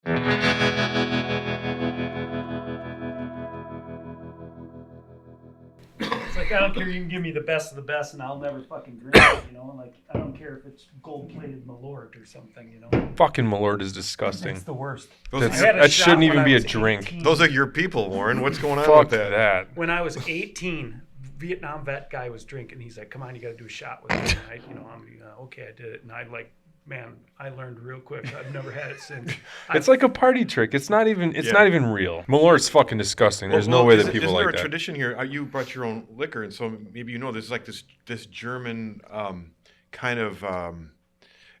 It's like, I don't care, you can give me the best of the best and I'll never fucking drink it, you know? Like, I don't care if it's gold-plated Malort or something, you know? Fucking Malort is disgusting. It's the worst. That shouldn't even be a drink. 18. Those are your people, Warren. What's going on Fuck with that? When I was 18, Vietnam vet guy was drinking. He's like, "Come on, you got to do a shot with me." And I'm okay, I did it, and I learned real quick. I've never had it since. It's like a party trick. It's not even real. Malort's fucking disgusting. There's no way that people isn't like there that. a tradition here? You brought your own liquor, and so maybe you know there's like this German kind of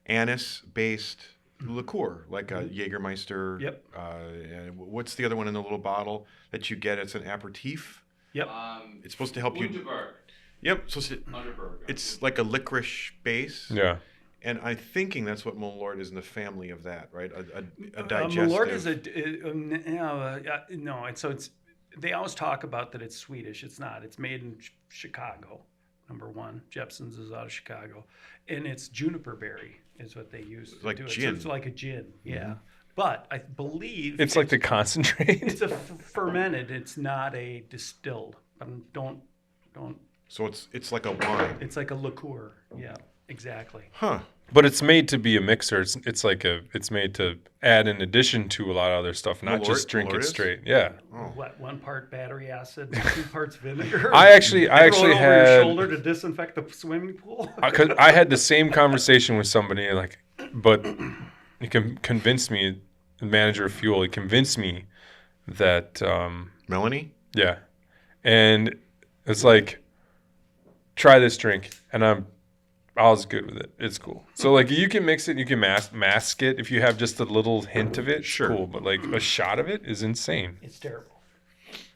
anise-based liqueur, like a Jägermeister. Yep. And what's the other one in the little bottle that you get? It's an aperitif. Yep. It's supposed to help you. Yep. So it's like a licorice base. Yeah. And I'm thinking that's what Malort is in the family of that, right? A digestive. Malort is no. And so it's. They always talk about that it's Swedish. It's not. It's made in Chicago. Number one, Jepson's is out of Chicago, and it's juniper berry is what they use to like do gin. it. So it's like a gin. Yeah. But I believe It's like the concentrate. it's a fermented. It's not a distilled. Don't. So it's like a wine. It's like a liqueur. Yeah, exactly. Huh. But it's made to be a mixer. It's made to add in addition to a lot of other stuff, not just drink Malort it is? straight. Yeah. Oh. What? 1 part battery acid, 2 parts vinegar. I actually Throw it over your had shoulder to disinfect the swimming pool. because I had the same conversation with somebody but he convinced me, the manager of Fuel, he convinced me that Melanie? yeah, and it's like, try this drink, and I was good with it. It's cool. So like you can mix it, you can mask it if you have just a little hint of it. Sure. Cool, but like a shot of it is insane. It's terrible.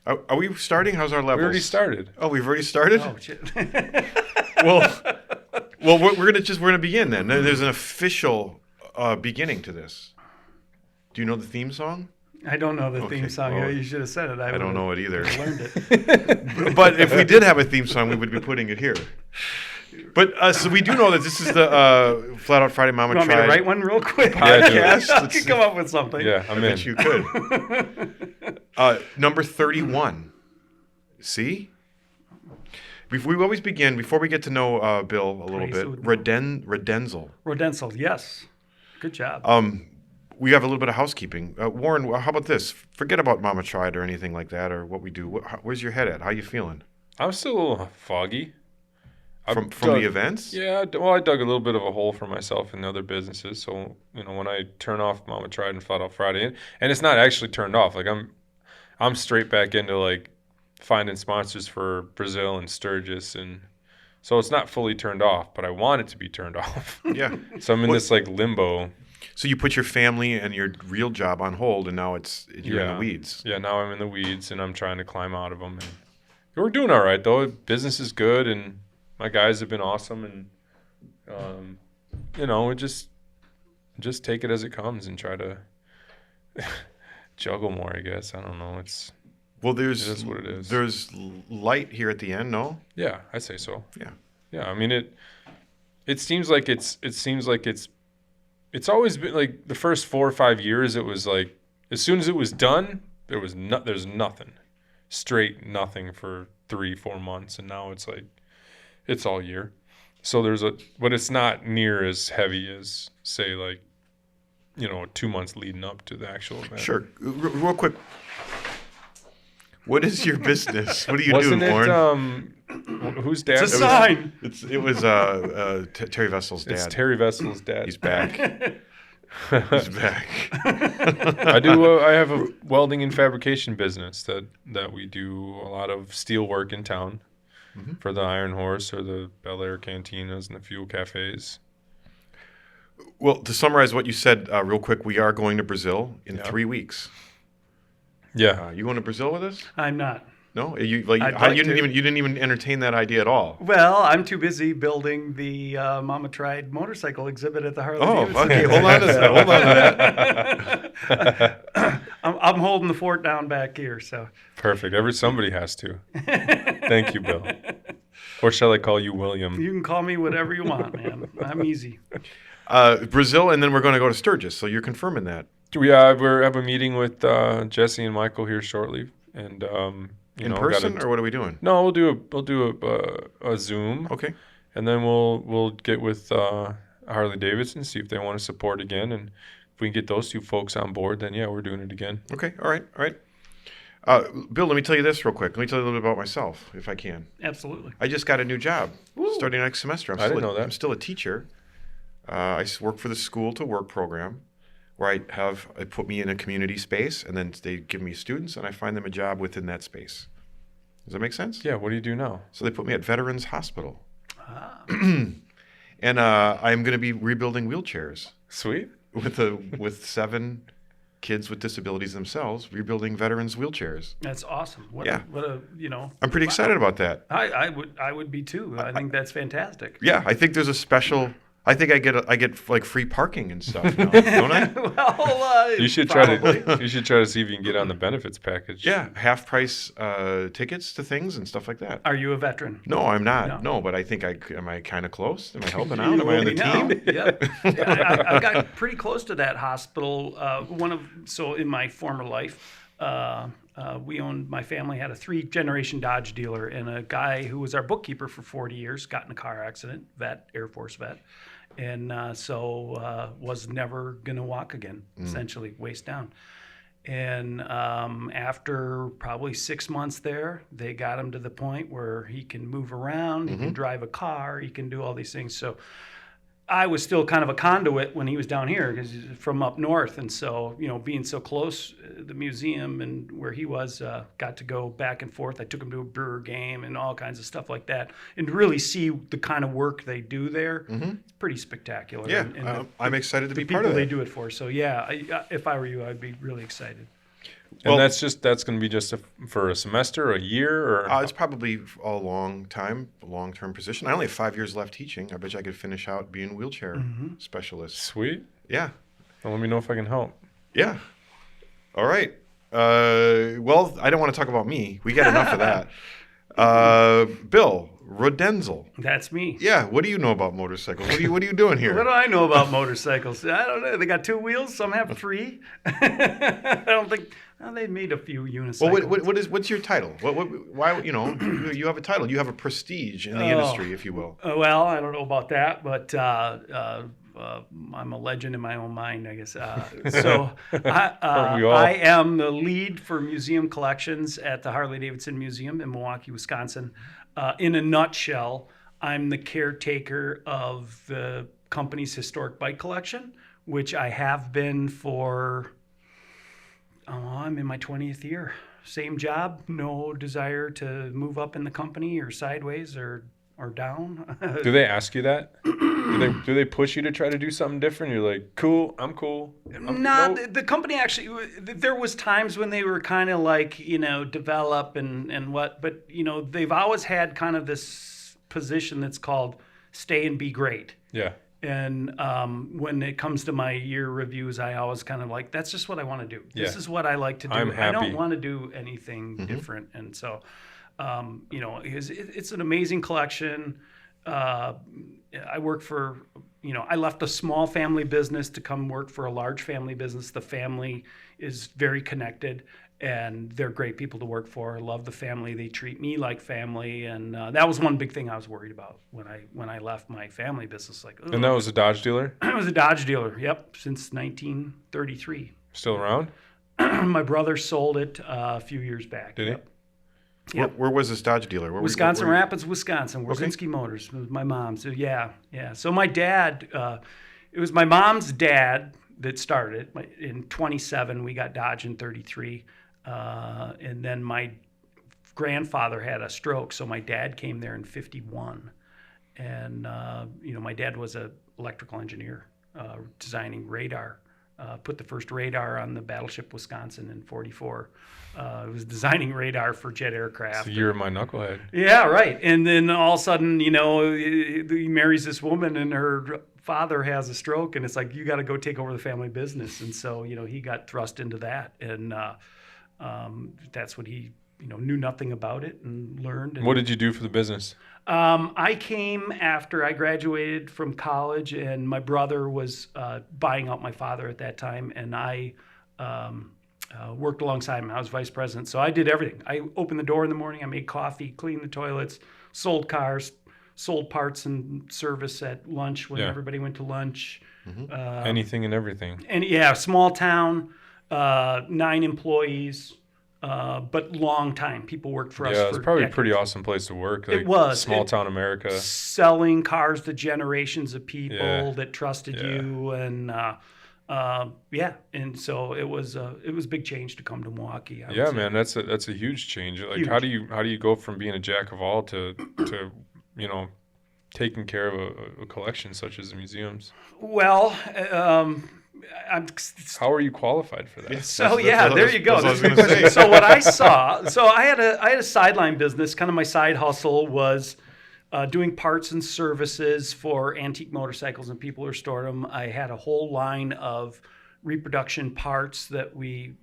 Are we starting? How's our levels? We already started. Oh, we've already started? Oh shit. Well, we're gonna begin then. There's an official beginning to this. Do you know the theme song? I don't know the Okay, theme song. well, You should have said it. I don't know it either. Learned it. But if we did have a theme song, we would be putting it here. But so we do know that this is the Flat Out Friday Mama You want me to Tried write one real quick? Yeah, do it. podcast. I could come up with something. Yeah, I'm I in. bet you could. Number 31. See? We always begin, before we get to know Bill a little Praise bit, the Lord. Rodenzel. Rodencal, yes. Good job. We have a little bit of housekeeping. Warren, how about this? Forget about Mama Tried or anything like that or what we do. Where's your head at? How you feeling? I'm still a little foggy. From the events? Yeah, well, I dug a little bit of a hole for myself in other businesses. So, when I turn off Mama Tried and Flat Out Friday, and it's not actually turned off. Like I'm straight back into like finding sponsors for Brazil and Sturgis, and so it's not fully turned off, but I want it to be turned off. Yeah. So I'm in this like limbo. So you put your family and your real job on hold, and now you're in the weeds. Yeah, now I'm in the weeds, and I'm trying to climb out of them. And we're doing all right though. Business is good, and my guys have been awesome, and we just take it as it comes and try to juggle more. I guess I don't know. It is what it is. There's light here at the end. No. Yeah, I say so. Yeah. Yeah, I mean it seems like it's always been like the first 4 or 5 years. It was like as soon as it was done, there's nothing, straight nothing for 3-4 months, and now it's like it's all year. So but it's not near as heavy as say like 2 months leading up to the actual event. Sure. Real quick. What is your business? What do you Wasn't do, Warren? Whose dad? It's a sign. It was Terry Vessel's dad. It's Terry Vessel's dad. He's back. He's back. I have a welding and fabrication business that we do a lot of steel work in town for the Iron Horse or the Bel Air cantinas and the fuel cafes. Well, to summarize what you said real quick, we are going to Brazil in 3 weeks. Yeah. You going to Brazil with us? I'm not. No, I'd you like didn't even entertain that idea at all. Well, I'm too busy building the Mama Tried motorcycle exhibit at the Harley-Davidson. Oh, okay. Hold on to that. I'm holding the fort down back here, so. Perfect. Somebody has to. Thank you, Bill. Or shall I call you William? You can call me whatever you want, man. I'm easy. Brazil, and then we're going to go to Sturgis. So you're confirming that. We have a meeting with Jesse and Michael here shortly, and In person, or what are we doing? No, we'll do a Zoom. Okay. And then we'll get with Harley-Davidson, see if they want to support again, and if we can get those two folks on board, then yeah, we're doing it again. Okay. All right. Bill, let me tell you this real quick. Let me tell you a little bit about myself, if I can. Absolutely. I just got a new job starting next semester. I didn't know that. I'm still a teacher. I work for the School to Work program, where it put me in a community space, and then they give me students, and I find them a job within that space. Does that make sense? Yeah. What do you do now? So they put me at Veterans Hospital, Ah. and I'm going to be rebuilding wheelchairs Sweet. with 7 kids with disabilities themselves, rebuilding veterans wheelchairs. That's awesome. What Yeah. I'm pretty excited about that. I would be too. I think that's fantastic. Yeah, I think there's a special. I think I get like free parking and stuff, don't I? Well, You should probably. try to see if you can get on the benefits package. Yeah, half price tickets to things and stuff like that. Are you a veteran? No, I'm not. No. No, but I think am I kind of close? Am I helping out? Am I on the Now. team? Yep. Yeah, I got pretty close to that hospital. So in my former life, my family had a 3-generation Dodge dealer, and a guy who was our bookkeeper for 40 years got in a car accident, Air Force vet, and was never going to walk again, essentially, waist down. And after probably 6 months there, they got him to the point where he can move around, he can drive a car, he can do all these things. So I was still kind of a conduit when he was down here because he's from up north. And so, being so close, the museum and where he was, got to go back and forth. I took him to a Brewer game and all kinds of stuff like that. And to really see the kind of work they do there, it's pretty spectacular. Yeah, And I'm excited to be the part of people that. they do it for. So, yeah, if I were you, I'd be really excited. And Well- that's going to be just for a semester, a year, or It's probably a long-term position. I only have 5 years left teaching. I bet you I could finish out being a wheelchair specialist. Sweet. Yeah. Well, let me know if I can help. Yeah. All right. Well, I don't want to talk about me. We got enough of that. Bill, Rodencal. That's me. Yeah. What do you know about motorcycles? What are you doing here? What do I know about motorcycles? I don't know. They got 2 wheels. Some have 3. I don't think. Well, they made a few unicycles. Well, what's your title? Why you have a title? You have a prestige in the industry, if you will. Well, I don't know about that, but I'm a legend in my own mind, I guess. So Aren't we all? I am the lead for museum collections at the Harley-Davidson Museum in Milwaukee, Wisconsin. In a nutshell, I'm the caretaker of the company's historic bike collection, which I have been for, I'm in my 20th year. Same job, no desire to move up in the company or sideways or down. Do they ask you that? Do they push you to try to do something different? You're like, cool, I'm cool. Nope. The company actually, there was times when they were kind of like, develop and what, but, they've always had kind of this position that's called stay and be great. Yeah. And when it comes to my year reviews, I always kind of like, that's just what I want to do. This Yeah. is what I like to do. I'm I happy. don't want to do anything different. And so, it's an amazing collection. I work for, I left a small family business to come work for a large family business. The family is very connected, and they're great people to work for. I love the family. They treat me like family, and that was one big thing I was worried about when I left my family business. Like, And that was a Dodge dealer? I was a Dodge dealer. Yep, since 1933. Still around? My brother sold it a few years back. Did he? Yep. Yep. Where was this Dodge dealer? Wisconsin where- Rapids, Wisconsin. Wierzinski Motors was my mom. So yeah. So my dad, it was my mom's dad that started in 27. We got Dodge in 33, and then my grandfather had a stroke, so my dad came there in 51, and my dad was an electrical engineer, designing radar. Put the first radar on the battleship Wisconsin in 44. It was designing radar for jet aircraft. So you're my knucklehead. Yeah, right. And then all of a sudden, he marries this woman and her father has a stroke, and it's like, you got to go take over the family business. And so, he got thrust into that. And that's what he knew nothing about it and learned. And, What did you do for the business? I came after I graduated from college, and my brother was buying out my father at that time, and I worked alongside him. I was vice president, so I did everything. I opened the door in the morning, I made coffee, cleaned the toilets, sold cars, sold parts and service at lunch when everybody went to lunch. Anything and everything. And small town, 9 employees. But long time. People worked for us. Yeah, it's for probably decades. a pretty awesome place to work. Like It was. Small town America. Selling cars to generations of people that trusted Yeah. you, and and so it was a big change to come to Milwaukee. I would Yeah, say. man, that's a huge change. Like, Huge. how do you go from being a jack of all to taking care of a collection such as the museums? Well, I'm. How are you qualified for that? So That's- there you go. that's That's what I was a good gonna question. say. So what I saw, I had a sideline business. Kind of my side hustle was doing parts and services for antique motorcycles, and people who stored them. I had a whole line of reproduction parts that we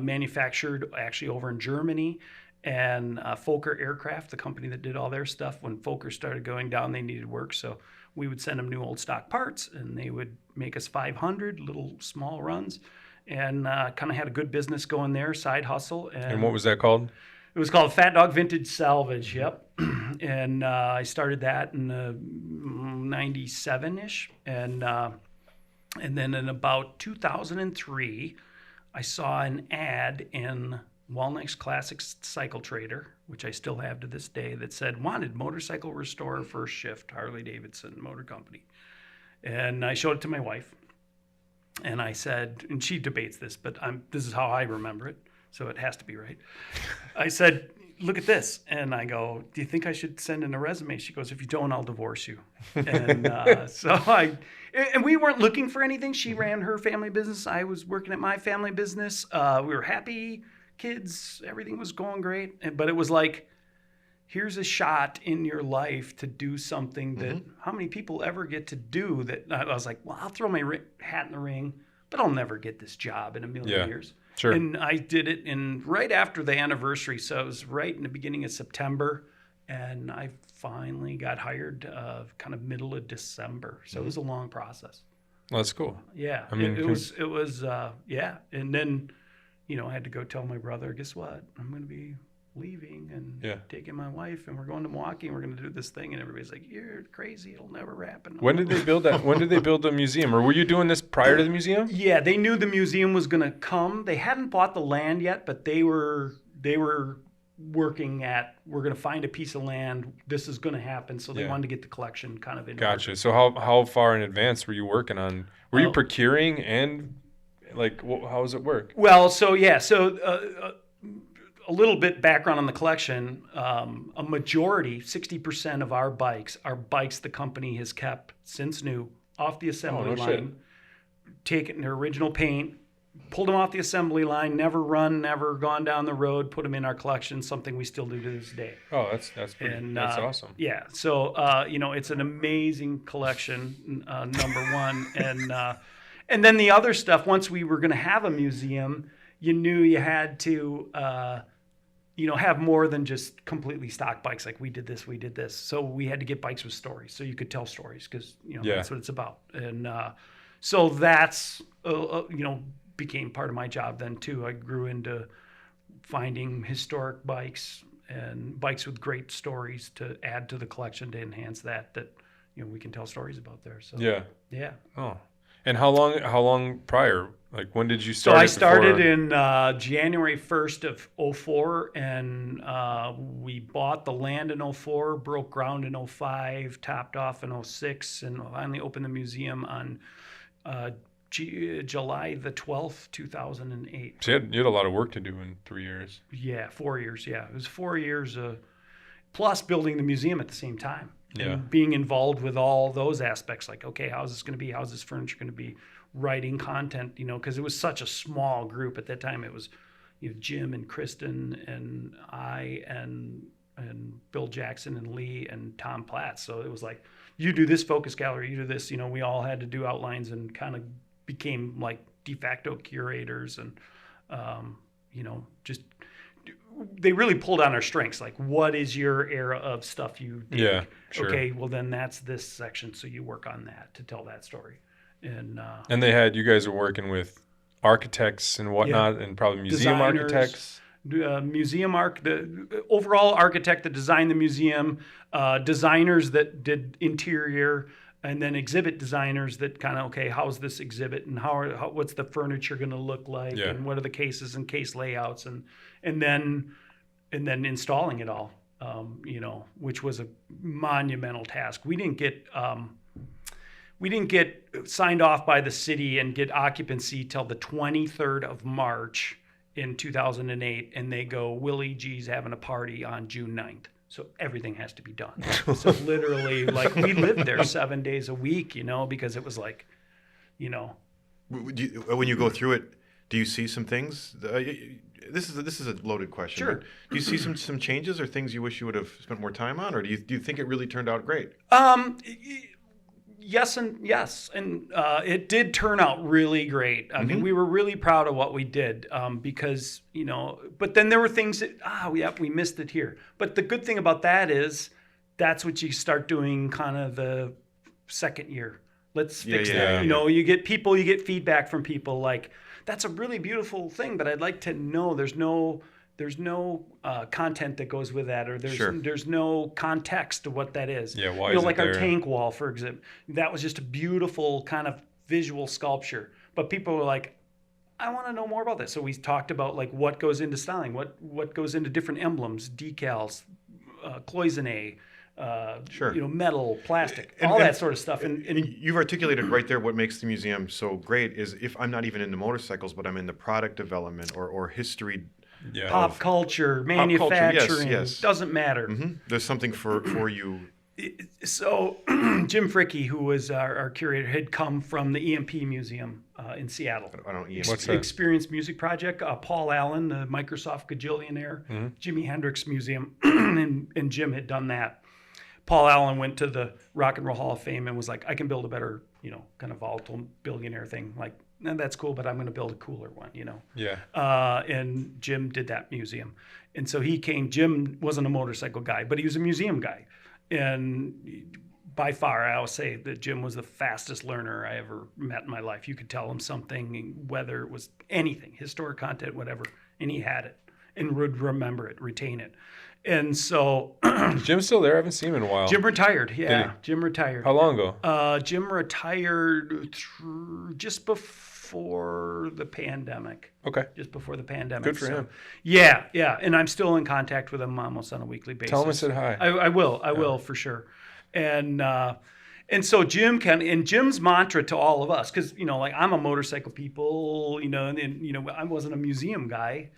manufactured actually over in Germany. And Fokker Aircraft, the company that did all their stuff, when Fokker started going down, they needed work. So we would send them new old stock parts, and they would make us 500 little small runs, and kind of had a good business going there, side hustle. And what was that called? It was called Fat Dog Vintage Salvage. Yep. And I started that in 97-ish, and then in about 2003, I saw an ad in Walnex Classic Cycle Trader, which I still have to this day, that said, wanted motorcycle restorer first shift, Harley-Davidson Motor Company. And I showed it to my wife, and I said, and she debates this, but this is how I remember it, so it has to be right. I said, look at this. And I go, do you think I should send in a resume? She goes, if you don't, I'll divorce you. And and we weren't looking for anything. She ran her family business. I was working at my family business. We were happy kids. Everything was going great. But it was like, here's a shot in your life to do something that how many people ever get to do that? I was like, well, I'll throw my hat in the ring, but I'll never get this job in a million years. Sure. And I did it right after the anniversary. So it was right in the beginning of September. And I finally got hired kind of middle of December. So it was a long process. Well, that's cool. Yeah. I mean, it was And then, I had to go tell my brother, guess what? I'm going to be leaving and taking my wife, and we're going to Milwaukee, and we're going to do this thing. And everybody's like, you're crazy. It'll never happen. When did they build that? When did they build the museum? Or were you doing this prior to the museum? Yeah, they knew the museum was going to come. They hadn't bought the land yet, but they were working at, we're going to find a piece of land. This is going to happen. So they wanted to get the collection kind of in order. Gotcha. So how far in advance were you working on? Were you procuring and how does it work? Well, a little bit background on the collection. A majority, 60% of our bikes are bikes the company has kept since new, off the assembly line, taken their original paint, pulled them off the assembly line, never run, never gone down the road, put them in our collection, something we still do to this day. Oh, that's pretty, that's awesome. Yeah, so it's an amazing collection, number one, and then the other stuff. Once we were going to have a museum, you knew you had to have more than just completely stock bikes. Like we did this. So we had to get bikes with stories, so you could tell stories, because that's what it's about. And so that's became part of my job then too. I grew into finding historic bikes and bikes with great stories to add to the collection to enhance that we can tell stories about there. So yeah. Oh, and how long prior? Like, when did you start? So I started in January 1st of 2004, and we bought the land in 2004, broke ground in 2005, topped off in 2006, and finally opened the museum on July the 12th, 2008. So you had a lot of work to do in 3 years. Yeah, 4 years. Yeah, it was 4 years plus building the museum at the same time. And being involved with all those aspects, like, okay, how's this going to be? How's this furniture going to be? Writing content, because it was such a small group at that time. It was, Jim and Kristen and I and Bill Jackson and Lee and Tom Platt. So it was like, you do this focus gallery, you do this. We all had to do outlines and kind of became like de facto curators and, just they really pulled on our strengths. Like, what is your era of stuff you dig? Yeah, sure. Okay, well then that's this section, so you work on that to tell that story. And you guys were working with architects and whatnot, and probably museum designers, architects. The overall architect that designed the museum, designers that did interior, and then exhibit designers that kind of, okay, how's this exhibit and what's the furniture going to look like, and what are the cases and case layouts, and then installing it all, which was a monumental task. We didn't get signed off by the city and get occupancy till the 23rd of March in 2008, and they go, Willie G's having a party on June 9th. So everything has to be done. So literally, like, we lived there 7 days a week, because it was like, When you go through it, do you see some things? This is a loaded question. Sure. Do you see some changes or things you wish you would have spent more time on, or do you think it really turned out great? Yes and yes, and it did turn out really great. I mean, we were really proud of what we did because, but then there were things that, we missed it here. But the good thing about that is that's what you start doing kind of the second year. Let's fix that. You get feedback from people like, that's a really beautiful thing, but I'd like to know there's no content that goes with that, or there's no context to what that is. Yeah, why is like it our there? tank wall, for example, that was just a beautiful kind of visual sculpture. But people were like, I want to know more about this. So we talked about like what goes into styling, what goes into different emblems, decals, cloisonne, metal, plastic, all that sort of stuff. And you've articulated right there what makes the museum so great is if I'm not even into motorcycles, but I'm in the product development or history. Yeah. Pop culture, manufacturing, yes. Doesn't matter. There's something for you. So Jim Fricke, who was our curator, had come from the EMP Museum in Seattle. I don't EMP. What's that? Experience Music Project. Paul Allen, the Microsoft gajillionaire, Jimi Hendrix Museum, and Jim had done that. Paul Allen went to the Rock and Roll Hall of Fame and was like, I can build a better, kind of volatile billionaire thing. Like, that's cool, but I'm going to build a cooler one, Yeah. And Jim did that museum. And so he came. Jim wasn't a motorcycle guy, but he was a museum guy. And by far, I always say that Jim was the fastest learner I ever met in my life. You could tell him something, whether it was anything, historic content, whatever, and he had it and would remember it, retain it. And so Is Jim still there? I haven't seen him in a while. Jim retired. Did Yeah, he? Jim retired. How long ago? Jim retired just before the pandemic. Okay. Just before the pandemic. Good for him. Yeah. And I'm still in contact with him almost on a weekly basis. Tell him I said hi. I will for sure. And so Jim's mantra to all of us, because like I'm a motorcycle people, and I wasn't a museum guy,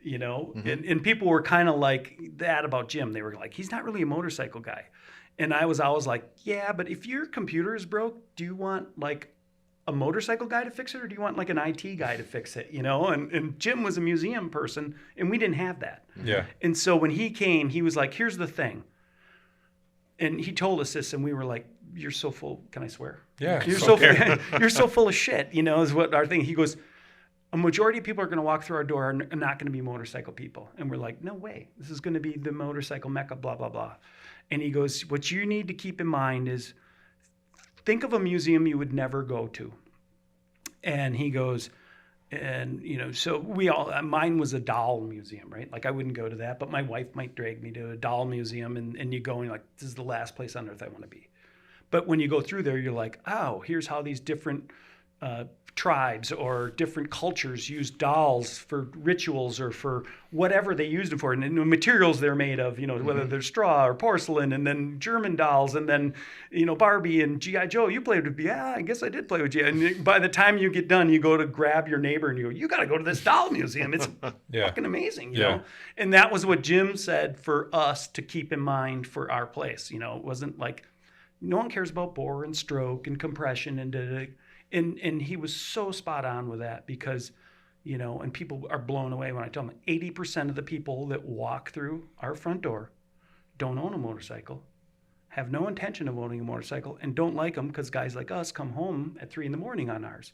and people were kind of like that about Jim. They were like, he's not really a motorcycle guy. And I was always like, yeah, but if your computer is broke, do you want like a motorcycle guy to fix it, or do you want like an IT guy to fix it? And Jim was a museum person, and we didn't have that. Yeah. And so when he came, he was like, here's the thing. And he told us this, and we were like, you're so full. Can I swear? Yeah. You're so full of shit, is what our thing. He goes, a majority of people are going to walk through our door are not going to be motorcycle people. And we're like, no way. This is going to be the motorcycle mecca, blah, blah, blah. And he goes, what you need to keep in mind is think of a museum you would never go to. And he goes, and, so mine was a doll museum, right? Like I wouldn't go to that, but my wife might drag me to a doll museum and you go and you're like, this is the last place on earth I want to be. But when you go through there, you're like, oh, here's how these different tribes or different cultures use dolls for rituals or for whatever they used them for, and the materials they're made of, whether they're straw or porcelain, and then German dolls, and then Barbie and G.I. Joe. You played with, yeah, I guess I did play with G.I. And by the time you get done, you go to grab your neighbor and you got to go to this doll museum. It's fucking amazing, you know. And that was what Jim said for us to keep in mind for our place. It wasn't like no one cares about bore and stroke and compression and he was so spot on with that because, and people are blown away when I tell them 80% of the people that walk through our front door don't own a motorcycle, have no intention of owning a motorcycle, and don't like them because guys like us come home at 3 a.m. on ours.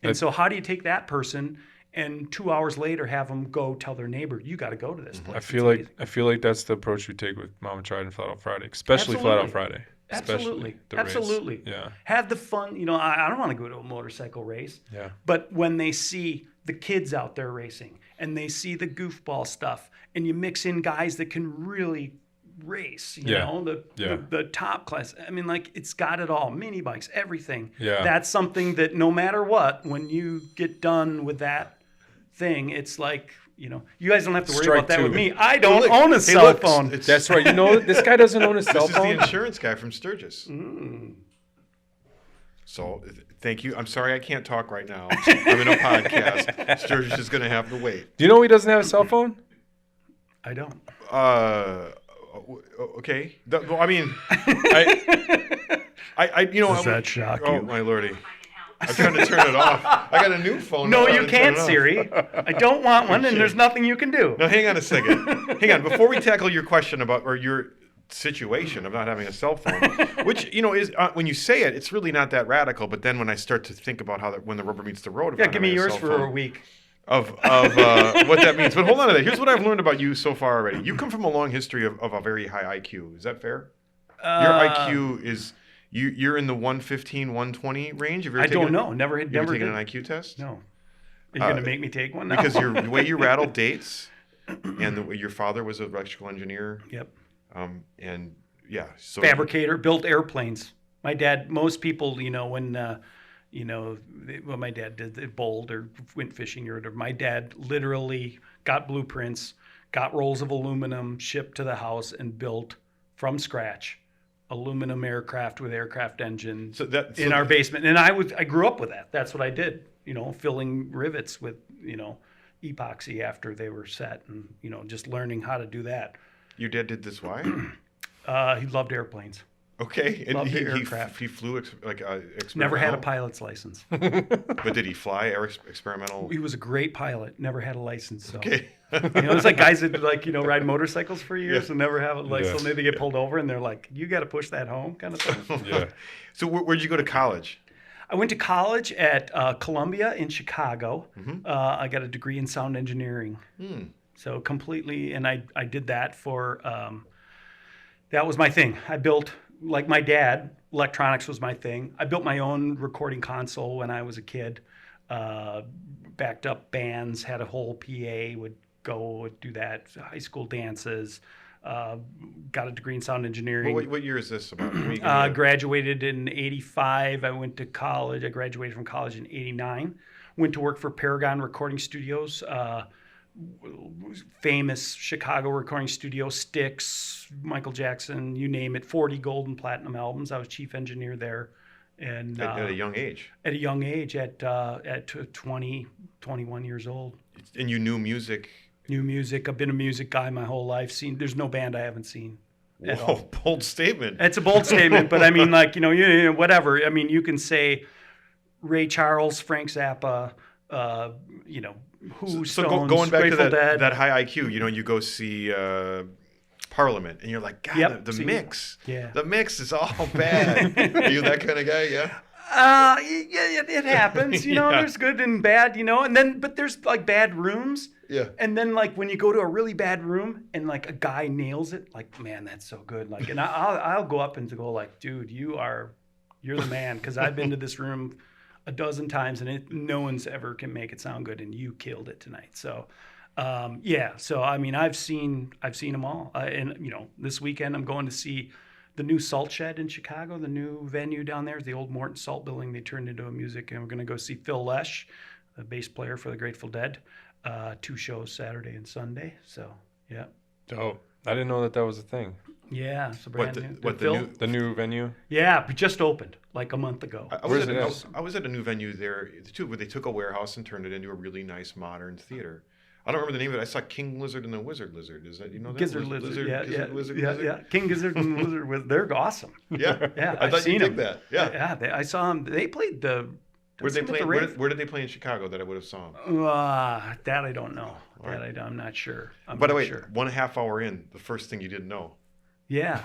And so how do you take that person and 2 hours later have them go tell their neighbor, you got to go to this place. I feel like that's the approach we take with Mama Tried and Flat Out Friday, especially Flat Out Friday. Absolutely. Especially the race. Absolutely. Yeah. Have the fun. You know, I don't want to go to a motorcycle race. Yeah. But when they see the kids out there racing and they see the goofball stuff and you mix in guys that can really race, you know, the top class. I mean, like, it's got it all. Mini bikes, everything. Yeah. That's something that no matter what, when you get done with that thing, it's like, you know, you guys don't have to worry Strike about that two. with me. I don't own a cell phone. That's right. You know, this guy doesn't own a cell This is phone. the insurance guy from Sturgis. So thank you. I'm sorry I can't talk right now. I'm in a podcast. Sturgis is going to have to wait. Do you know he doesn't have a cell phone? I don't. Okay. Well, I mean, I you know. Does that shock Oh, you? my lordy. I'm trying to turn it off. I got a new phone. No, now. you I'm trying to can't, turn it off. Siri. I don't want one, and there's nothing you can do. Now, hang on a second. Hang on. Before we tackle your question about, or your situation of not having a cell phone, which, you know, is when you say it, it's really not that radical. But then when I start to think about how that, when the rubber meets the road, of Yeah, not give me having yours cell for a phone, week. of what that means. But hold on to that. Here's what I've learned about you so far already. You come from a long history of a very high IQ. Is that fair? Your IQ is you're in the 115, 120 range. Have you ever I don't taken- know. Never You ever taken did. an IQ test? No. Are you going to make me take one now? Because the way you rattle dates, and your father was an electrical engineer. Yep. And yeah, so Fabricator, built airplanes. My dad, most people, you know, when, when my dad did, they bowled or went fishing or whatever, my dad literally got blueprints, got rolls of aluminum, shipped to the house, and built from scratch aluminum aircraft with aircraft engines in our basement. And I grew up with that. That's what I did, you know, filling rivets with, you know, epoxy after they were set and, you know, just learning how to do that. Your dad did this. Why? He loved airplanes. Okay, and Loved he aircraft. flew experimental. Never had a pilot's license. But did he fly experimental? He was a great pilot. Never had a license. So. Okay. You know, it's like guys that like, you know, ride motorcycles for years Yeah. and never have it. Like, Yeah. so they get pulled over and they're like, you got to push that home kind of thing. Yeah. So where'd you go to college? I went to college at Columbia in Chicago. Mm-hmm. I got a degree in sound engineering. So completely, and I did that for, that was my thing. I built, like my dad, electronics was my thing. I built my own recording console when I was a kid. Backed up bands, had a whole PA, would do that, high school dances. Got a degree in sound engineering. What year is this about? Can you give me a- Graduated in 85. I went to college. I graduated from college in 89. Went to work for Paragon Recording Studios, famous Chicago recording studio, Styx, Michael Jackson, you name it, 40 gold and platinum albums. I was chief engineer there. And at a young age. At a young age, at 20, 21 years old. And you knew music. New music. I've been a music guy my whole life. There's no band I haven't seen. At all. Whoa, bold statement. It's a bold statement, but I mean, like, you know, whatever. I mean, you can say Ray Charles, Frank Zappa, you know, Who, So Stones, going back to Grateful Dead. that high IQ, you know, you go see Parliament, and you're like, God, Yep, the see, mix. yeah. The mix is all bad. Are you that kind of guy? Yeah. Yeah, it happens. You know, Yeah. there's good and bad. You know, and then but there's like bad rooms. Yeah. And then like when you go to a really bad room and like a guy nails it, like, man, that's so good. Like, and I'll go up and go like, dude, you're the man, because I've been to this room a dozen times and no one's ever can make it sound good, and you killed it tonight. So, yeah. So I mean, I've seen them all. And you know, this weekend I'm going to see the new Salt Shed in Chicago, the new venue down there, the old Morton Salt Building. They turned into a music, and we're going to go see Phil Lesh, the bass player for the Grateful Dead. 2 shows, Saturday and Sunday. So, yeah. Oh, I didn't know that was a thing. Yeah. So brand new. The new venue? Yeah, but just opened like a month ago. I Where's was it I was at a new venue there too, where they took a warehouse and turned it into a really nice modern theater. I don't remember the name of it. I saw King Lizard and the Wizard Lizard. Is that, you know that? Gizzard Lizard. Yeah. Lizard. Yeah. King Gizzard and Lizard. They're awesome. Yeah. Yeah. I thought you dig that. Yeah. Yeah. I saw them. They played the. Where did they play? the Wraith? Where did they play in Chicago that I would have saw them? That I don't know. Right. I'm not sure. By the way, 1.5 hour in, the first thing you didn't know, Yeah.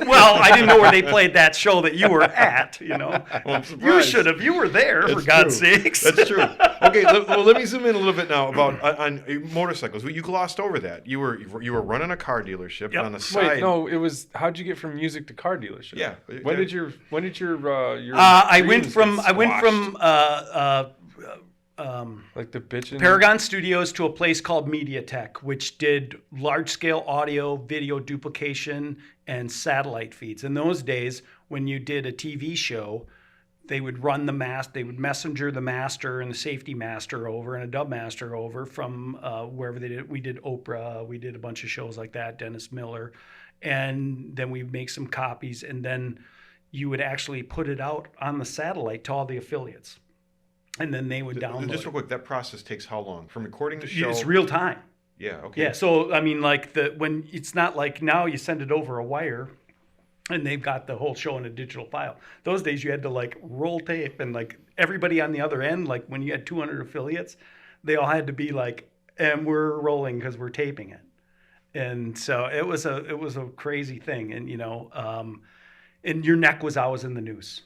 Well, I didn't know where they played that show that you were at, you know. Well, I'm You surprised. should have. You were there, for That's God's true. sakes. That's true. Okay, let me zoom in a little bit now about on motorcycles. Well, you glossed over that. You were running a car dealership Yep. on the side. Wait, no, it was. How'd you get from music to car dealership? Yeah. When did your I went dreams from get like the bitchin'? Paragon Studios to a place called MediaTek, which did large-scale audio, video duplication, and satellite feeds. In those days, when you did a TV show, they would run they would messenger the master and the safety master over and a dub master over from wherever they did. We did Oprah, we did a bunch of shows like that, Dennis Miller, and then we'd make some copies, and then you would actually put it out on the satellite to all the affiliates. And then they would download. Just real quick, that process takes how long? From recording the show? It's real time. Yeah, okay. Yeah, so I mean, like when it's not like now you send it over a wire, and they've got the whole show in a digital file. Those days you had to like roll tape, and like everybody on the other end, like when you had 200 affiliates, they all had to be like, and we're rolling because we're taping it. And so it was a crazy thing, and you know, and your neck was always in the news.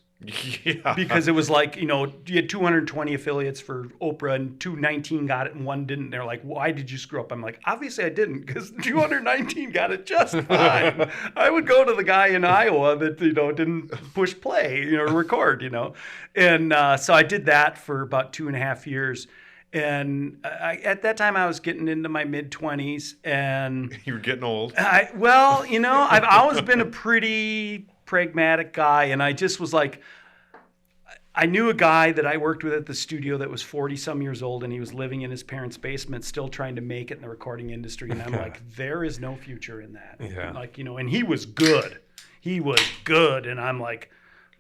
Yeah. Because it was like, you know, you had 220 affiliates for Oprah and 219 got it and one didn't. They're like, why did you screw up? I'm like, obviously I didn't, because 219 got it just fine. I would go to the guy in Iowa that, you know, didn't push play, you know, record, you know. And so I did that for about 2.5 years. And at that time I was getting into my mid-20s, and You were getting old. well, you know, I've always been a pretty pragmatic guy, and I just was like, I knew a guy that I worked with at the studio that was 40 some years old, and he was living in his parents' basement, still trying to make it in the recording industry. And I'm like, there is no future in that. Yeah. Like, you know, and he was good. He was good. And I'm like,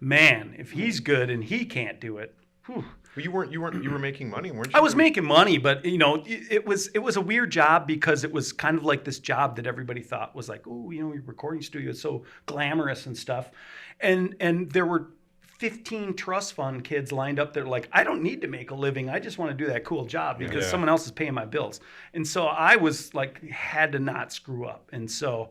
man, if he's good and he can't do it, whew. Well, you were making money, weren't you? I was making money, but you know, it was a weird job, because it was kind of like this job that everybody thought was like, oh, you know, your recording studio is so glamorous and stuff. And there were 15 trust fund kids lined up there like, I don't need to make a living. I just want to do that cool job because someone else is paying my bills. And so I was like, had to not screw up. And so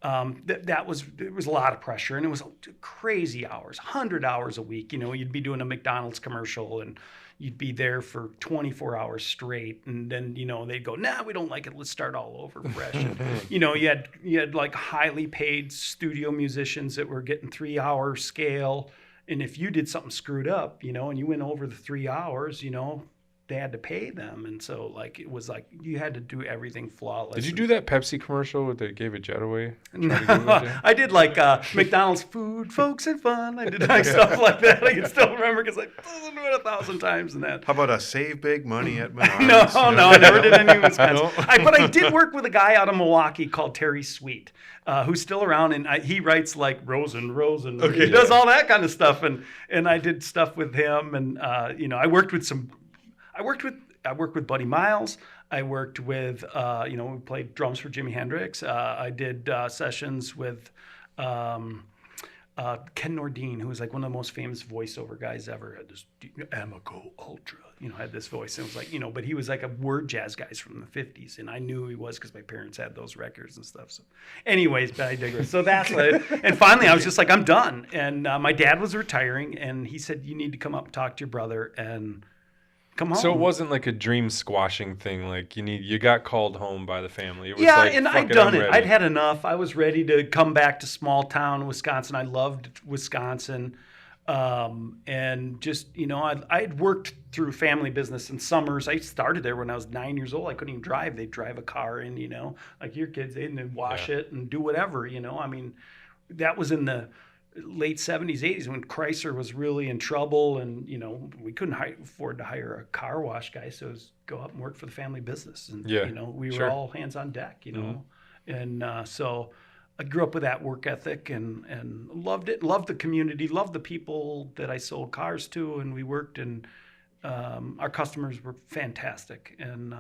it was a lot of pressure, and it was crazy hours, 100 hours a week. You know, you'd be doing a McDonald's commercial and you'd be there for 24 hours straight. And then, you know, they'd go, nah, we don't like it. Let's start all over fresh. And, you know, you had like highly paid studio musicians that were getting 3-hour scale. And if you did something screwed up, you know, and you went over the 3 hours, you know, they had to pay them. And so, like, it was like you had to do everything flawless. Did you do that Pepsi commercial that gave a jet away? I did like McDonald's food, folks, and fun. I did like stuff like that. I can still remember because I listened to it 1,000 times in that. How about a save big money at Menards? No, I never did any of those kinds. But I did work with a guy out of Milwaukee called Terry Sweet, who's still around, and he writes like Rosen. Okay. He does all that kind of stuff, and I did stuff with him, and you know, I worked with Buddy Miles. I worked with, you know, we played drums for Jimi Hendrix. I did sessions with Ken Nordine, who was like one of the most famous voiceover guys ever. Had this Amico Ultra, you know, had this voice. And it was like, you know, but he was like a word jazz guy from the 50s. And I knew he was because my parents had those records and stuff. So anyways, but I digress. So that's it. And finally, I was just like, I'm done. And my dad was retiring, and he said, you need to come up and talk to your brother and come home. So it wasn't like a dream squashing thing. Like you got called home by the family. It was yeah, like, and I'd done it. I'd had enough. I was ready to come back to small town Wisconsin. I loved Wisconsin, and just, you know, I'd worked through family business in summers. I started there when I was 9 years old. I couldn't even drive. They'd drive a car in, you know, like your kids, they'd wash it and do whatever, you know. I mean, that was in the late 70s, 80s when Chrysler was really in trouble, and, you know, we couldn't afford to hire a car wash guy, so it was go up and work for the family business. And, you know, we were all hands on deck, you know. And so I grew up with that work ethic and loved it, loved the community, loved the people that I sold cars to, and we worked, and our customers were fantastic. And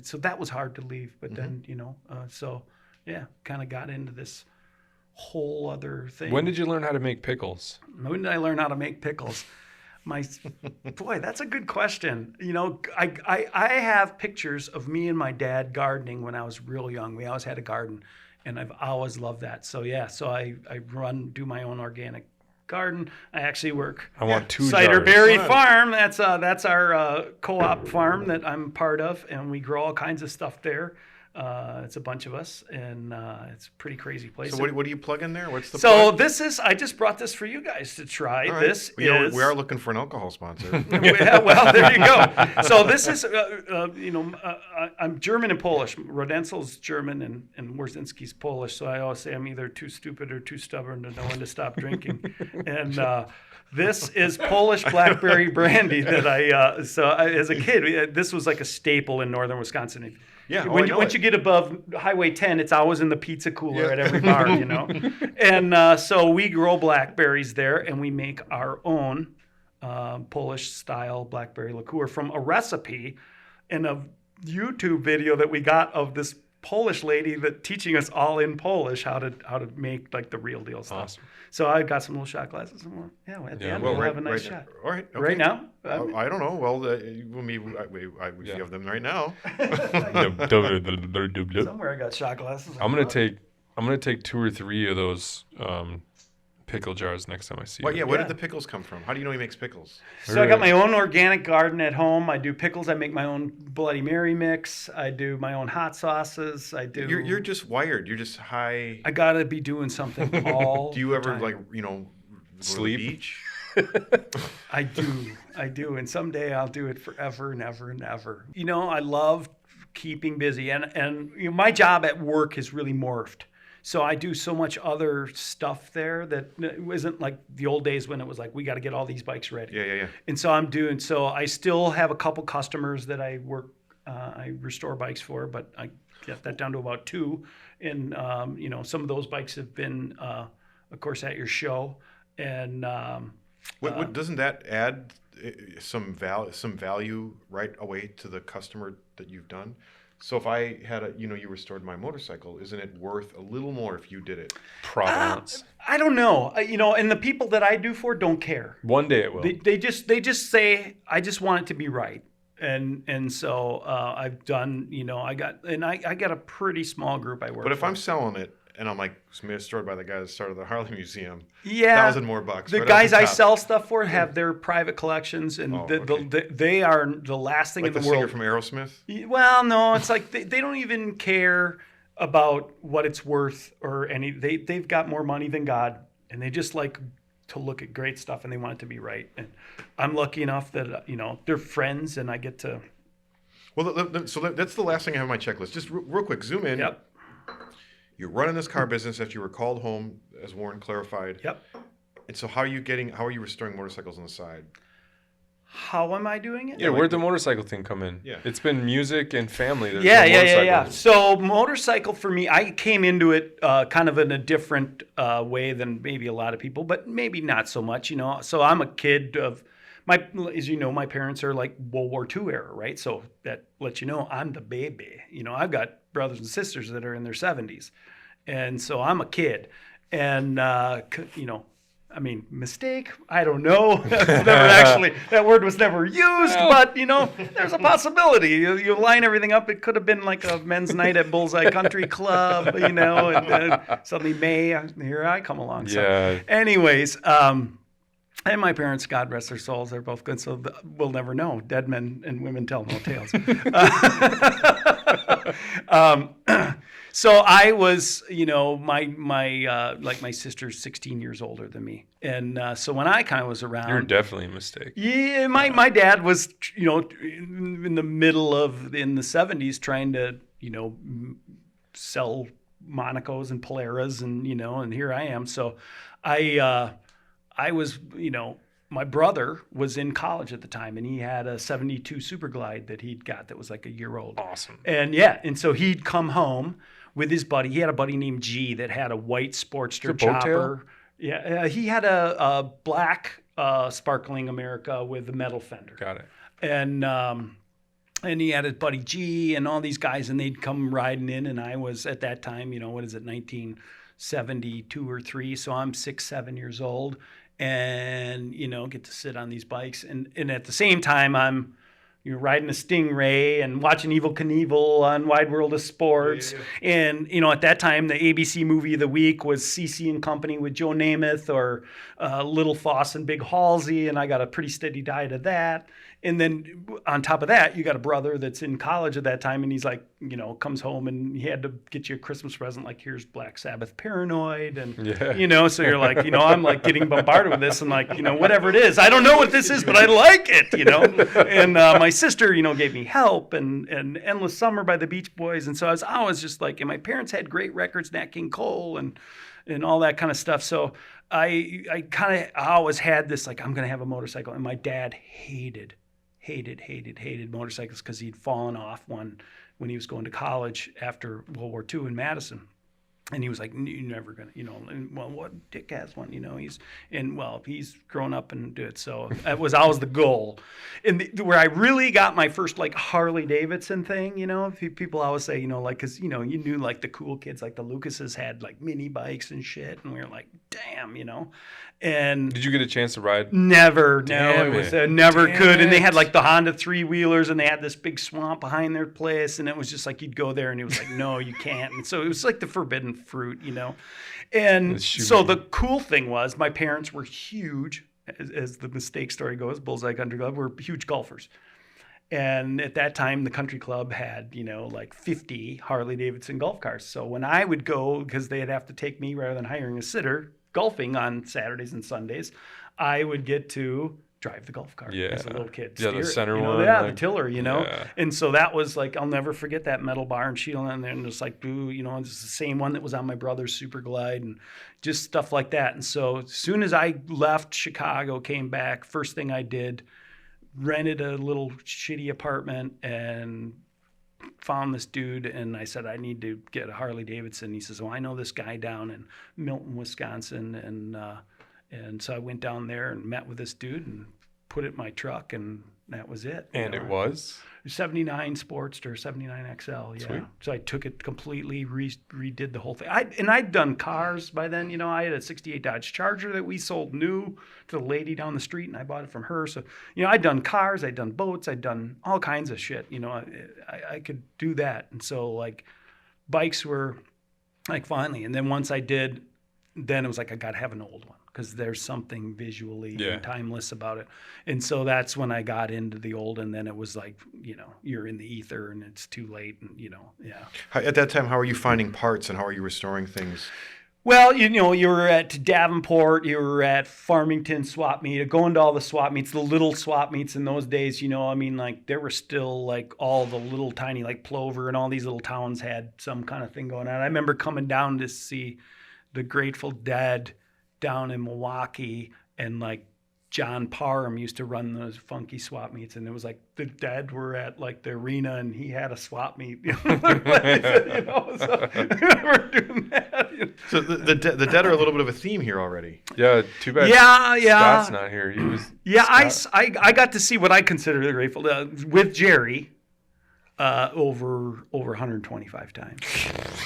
so that was hard to leave, but then, you know, so yeah, kind of got into this whole other thing. When did you learn how to make pickles? When did I learn how to make pickles? Boy, that's a good question. You know, I have pictures of me and my dad gardening when I was real young. We always had a garden, and I've always loved that. So yeah, so I do my own organic garden. I actually work I want 2 Cider jars. Berry Farm. That's our co-op farm that I'm part of, and we grow all kinds of stuff there. It's a bunch of us, and it's a pretty crazy place. So what do you plug in there? What's the So plug? this is, I just brought this for you guys to try. All right. This we are, is. we are looking for an alcohol sponsor. Yeah, well, there you go. So this is, I'm German and Polish. Rodencel's German and Wierzinski's Polish. So I always say I'm either too stupid or too stubborn to know when to stop drinking. And this is Polish blackberry brandy that as a kid, this was like a staple in northern Wisconsin. Yeah, Once you get above Highway 10, it's always in the pizza cooler at every bar, And so we grow blackberries there, and we make our own Polish-style blackberry liqueur from a recipe in a YouTube video that we got of this Polish lady that teaching us all in Polish how to make like the real deal stuff. Awesome. So I got some little shot glasses. And at the end we'll have a nice shot. All right. Okay. Right now? I don't know. Well, we have them right now. Somewhere I got shot glasses. I'm gonna take 2 or 3 of those pickle jars next time I see you. Where did the pickles come from? How do you know he makes pickles? So I got my own organic garden at home. I do pickles. I make my own Bloody Mary mix. I do my own hot sauces. I do. You're just wired. You're just high. I gotta be doing something all. Do you ever time. Sleep? Go to the beach? I do, and someday I'll do it forever and ever and ever. I love keeping busy, and my job at work has really morphed. So I do so much other stuff there that isn't like the old days when it was like, we got to get all these bikes ready. Yeah. And so I still have a couple customers that I work, I restore bikes for, but I get that down to about 2. And, some of those bikes have been, of course, at your show. And what doesn't that add some value right away to the customer that you've done? So if I had you restored my motorcycle, isn't it worth a little more if you did it? Provenance. I don't know. And the people that I do for don't care. One day it will. They just say, I just want it to be right. And so I've done, I got a pretty small group I work with. But if I'm selling it and I'm like, it's restored by the guy that started the Harley Museum, yeah, $1,000 more bucks. The right guys off the I top. sell stuff for have their private collections, and they are the last thing Like in the the world. singer from Aerosmith? Well, no, it's like they don't even care about what it's worth or any. They've got more money than God, and they just like to look at great stuff, and they want it to be right. And I'm lucky enough that they're friends, and I get to. Well, so that's the last thing I have on my checklist. Just real quick, zoom in. Yep. You're running this car business after you were called home, as Warren clarified. Yep. And so how are you restoring motorcycles on the side? How am I doing it? Yeah, where'd the motorcycle thing come in? Yeah. It's been music and family. There's Yeah. no motorcycle. So motorcycle for me, I came into it kind of in a different way than maybe a lot of people, but maybe not so much, So I'm a kid of as you know, my parents are like World War II era, right? So that lets you know I'm the baby. I've got brothers and sisters that are in their 70s, and so I'm a kid, and mistake. I don't know. That word was never used, but there's a possibility. You line everything up. It could have been like a men's night at Bullseye Country Club, and then suddenly here I come along. So, Yeah. anyways, and my parents, God rest their souls, they're both good, so we'll never know. Dead men and women tell no tales. So I was, my sister's 16 years older than me, and so when I kind of was around, You're definitely a mistake. Yeah, my dad was, in the middle in the 70s trying to, sell Monacos and Poleras, and here I am. So I was, my brother was in college at the time, and he had a 72 Super Glide that he'd got that was like a year old. Awesome. And so he'd come home with his buddy. He had a buddy named G that had a white Sportster chopper. Yeah, he had a black Sparkling America with a metal fender. Got it. And he had his buddy G and all these guys, and they'd come riding in, and I was at that time, 1972 or 3, so I'm 6, 7 years old, and get to sit on these bikes, and at the same time I'm you're riding a Stingray and watching Evel Knievel on Wide World of Sports. And, at that time, the ABC movie of the week was CC and Company with Joe Namath or Little Foss and Big Halsey. And I got a pretty steady diet of that. And then on top of that, you got a brother that's in college at that time. And he's like, comes home and he had to get you a Christmas present. Like, here's Black Sabbath Paranoid. And, so you're like, I'm like getting bombarded with this and like, whatever it is. I don't know what this is, but I like it, And my sister, gave me Help and Endless Summer by the Beach Boys. And so I was just like, and my parents had great records, Nat King Cole and all that kind of stuff. So I always had this, like, I'm going to have a motorcycle. And my dad hated motorcycles because he'd fallen off one when he was going to college after World War II in Madison. And he was like, you're never going to, and well, what Dick has one, he's grown up and do it. So that was always the goal. And where I really got my first like Harley-Davidson thing, people always say, like, cause you knew like the cool kids, like the Lucases had like mini bikes and shit. And we were like, damn, and did you get a chance to ride? Never. Damn no, it was it. never Damn could. And they it. had like the Honda 3-wheelers and they had this big swamp behind their place. And it was just like, you'd go there and it was like, no, you can't. And so it was like the forbidden fruit, And so the cool thing was my parents were huge, as the mistake story goes, Bullseye Country Club, were huge golfers. And at that time, the country club had, like 50 Harley-Davidson golf cars. So when I would go, because they'd have to take me rather than hiring a sitter, golfing on Saturdays and Sundays, I would get to drive the golf cart as a little kid. Yeah, the center one. The tiller, Yeah. And so that was like, I'll never forget that metal bar and shield on there. And it's like, it's the same one that was on my brother's Super Glide and just stuff like that. And so as soon as I left Chicago, came back, first thing I did, rented a little shitty apartment and found this dude. And I said, I need to get a Harley Davidson. He says, well, I know this guy down in Milton, Wisconsin. And so I went down there and met with this dude and put it in my truck, and that was it. And it was? 79 Sportster, 79 XL, yeah. Sweet. So I took it completely, redid the whole thing. I'd done cars by then. I had a 68 Dodge Charger that we sold new to the lady down the street, and I bought it from her. So, I'd done cars, I'd done boats, I'd done all kinds of shit. I could do that. And so, like, bikes were, like, finally. And then once I did, then it was like, I got to have an old one, because there's something visually and timeless about it. And so that's when I got into the old, and then it was like, you're in the ether and it's too late, and At that time, how are you finding parts and how are you restoring things? Well, you were at Davenport, you were at Farmington swap meet, going to all the swap meets, the little swap meets in those days, like there were still like all the little tiny, like Plover and all these little towns had some kind of thing going on. I remember coming down to see the Grateful Dead down in Milwaukee, and like John Parham used to run those funky swap meets, and it was like the Dead were at like the arena and he had a swap meet. So we're doing that. So the Dead are a little bit of a theme here already. Yeah, too bad. Yeah. Scott's not here. He was. Yeah, I got to see what I consider the Grateful Dead with Jerry. Over 125 times.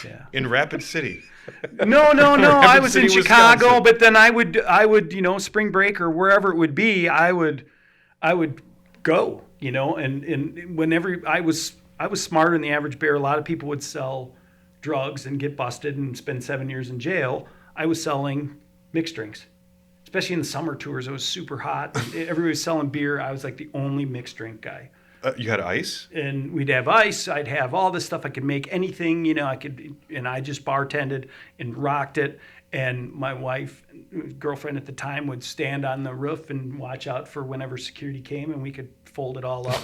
Yeah. In Rapid City. No. I was in City, Chicago, Wisconsin. but then I would, spring break or wherever it would be, I would go, and whenever I was smarter than the average bear. A lot of people would sell drugs and get busted and spend 7 years in jail. I was selling mixed drinks. Especially in the summer tours, it was super hot. Everybody was selling beer. I was like the only mixed drink guy. You had ice? And we'd have ice. I'd have all this stuff. I could make anything, and I just bartended and rocked it. And my wife, girlfriend at the time, would stand on the roof and watch out for whenever security came, and we could fold it all up,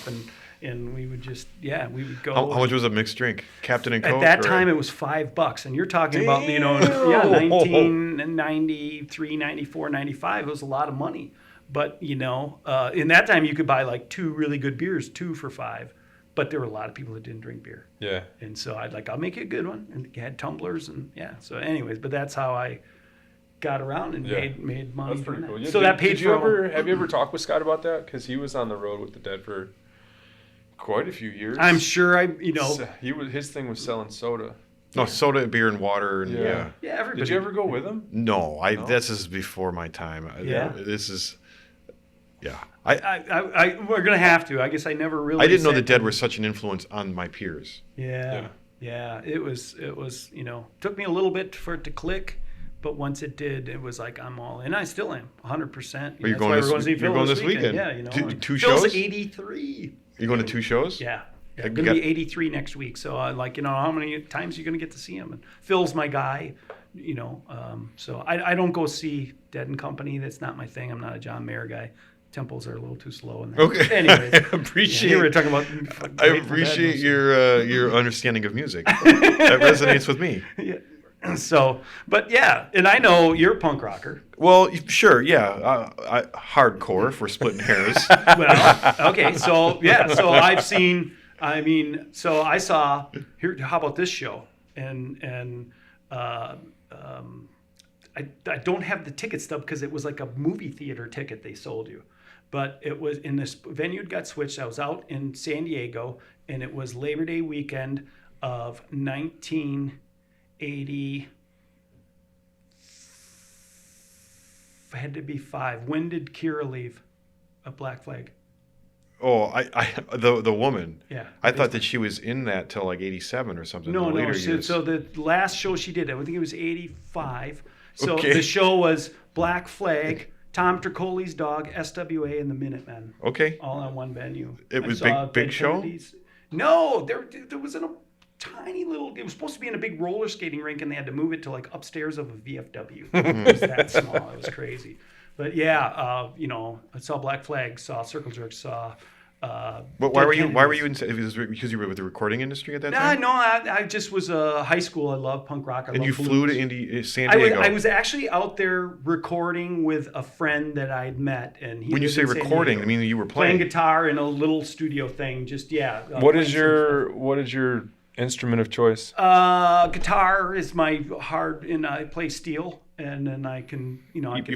and we would just, we would go. How much was a mixed drink? Captain and Coke? At that time, it was $5. And you're talking about, 1993, 94, 95. It was a lot of money. But, in that time, you could buy like 2 really good beers, 2 for $5. But there were a lot of people that didn't drink beer. Yeah. And so I'll make you a good one. And had tumblers and So anyways, but that's how I got around and made money. That's pretty cool. Yeah, so that paid for have you ever talked with Scott about that? Because he was on the road with the Dead for quite a few years. I'm sure his thing was selling soda. No, soda, beer, and water. And, yeah. Everybody. Did you ever go with him? No, this is before my time. Yeah. This is... Yeah. We're gonna have to. I guess I never really. I didn't know sat the Dead down. were such an influence on my peers. Yeah. It was. Took me a little bit for it to click, but once it did, it was like I'm all in. I still am 100%. Are you going this weekend? Yeah, Two Phil's shows? 83. You going to 2 shows? Yeah. Like, Going to be 83 next week. So, how many times are you going to get to see him? And Phil's my guy, So I don't go see Dead and Company. That's not my thing. I'm not a John Mayer guy. Tempos are a little too slow in there. Okay. Anyways, appreciate. you were talking about. I appreciate your understanding of music. That resonates with me. Yeah. So, but yeah, and I know you're a punk rocker. Well, sure, yeah, hardcore if we're splitting hairs. Well, okay, so yeah, so I've seen. So I saw here. How about this show? And I don't have the ticket stub because it was like a movie theater ticket they sold you, but it was in this venue got switched. I was out in San Diego, and it was Labor Day weekend of 1980. Had to be 5. When did Kira leave? A Black Flag. Oh, the woman. Yeah. I thought that she was in that till like 87 or something. No. Years. So the last show she did, I think it was 85. So Okay. the show was Black Flag, Tom Tricoli's Dog, SWA, and the Minutemen. Okay. All on one venue. It was I saw big Dead show? Kennedys. No, there was in a tiny little. It was supposed to be in a big roller skating rink, and they had to move it to like upstairs of a VFW. It was that small. It was crazy. But yeah, I saw Black Flag, saw Circle Jerk, saw. But why were you in? Because you were with the recording industry at that time. No, I just was high school. I love punk rock. And you flew to San Diego. I was actually out there recording with a friend that I had met, and he. When you lived say in San recording, Diego. I mean you were Playing playing. guitar in a little studio thing. Just What is your instrument of choice? Guitar is my hard, and I play steel, and then I can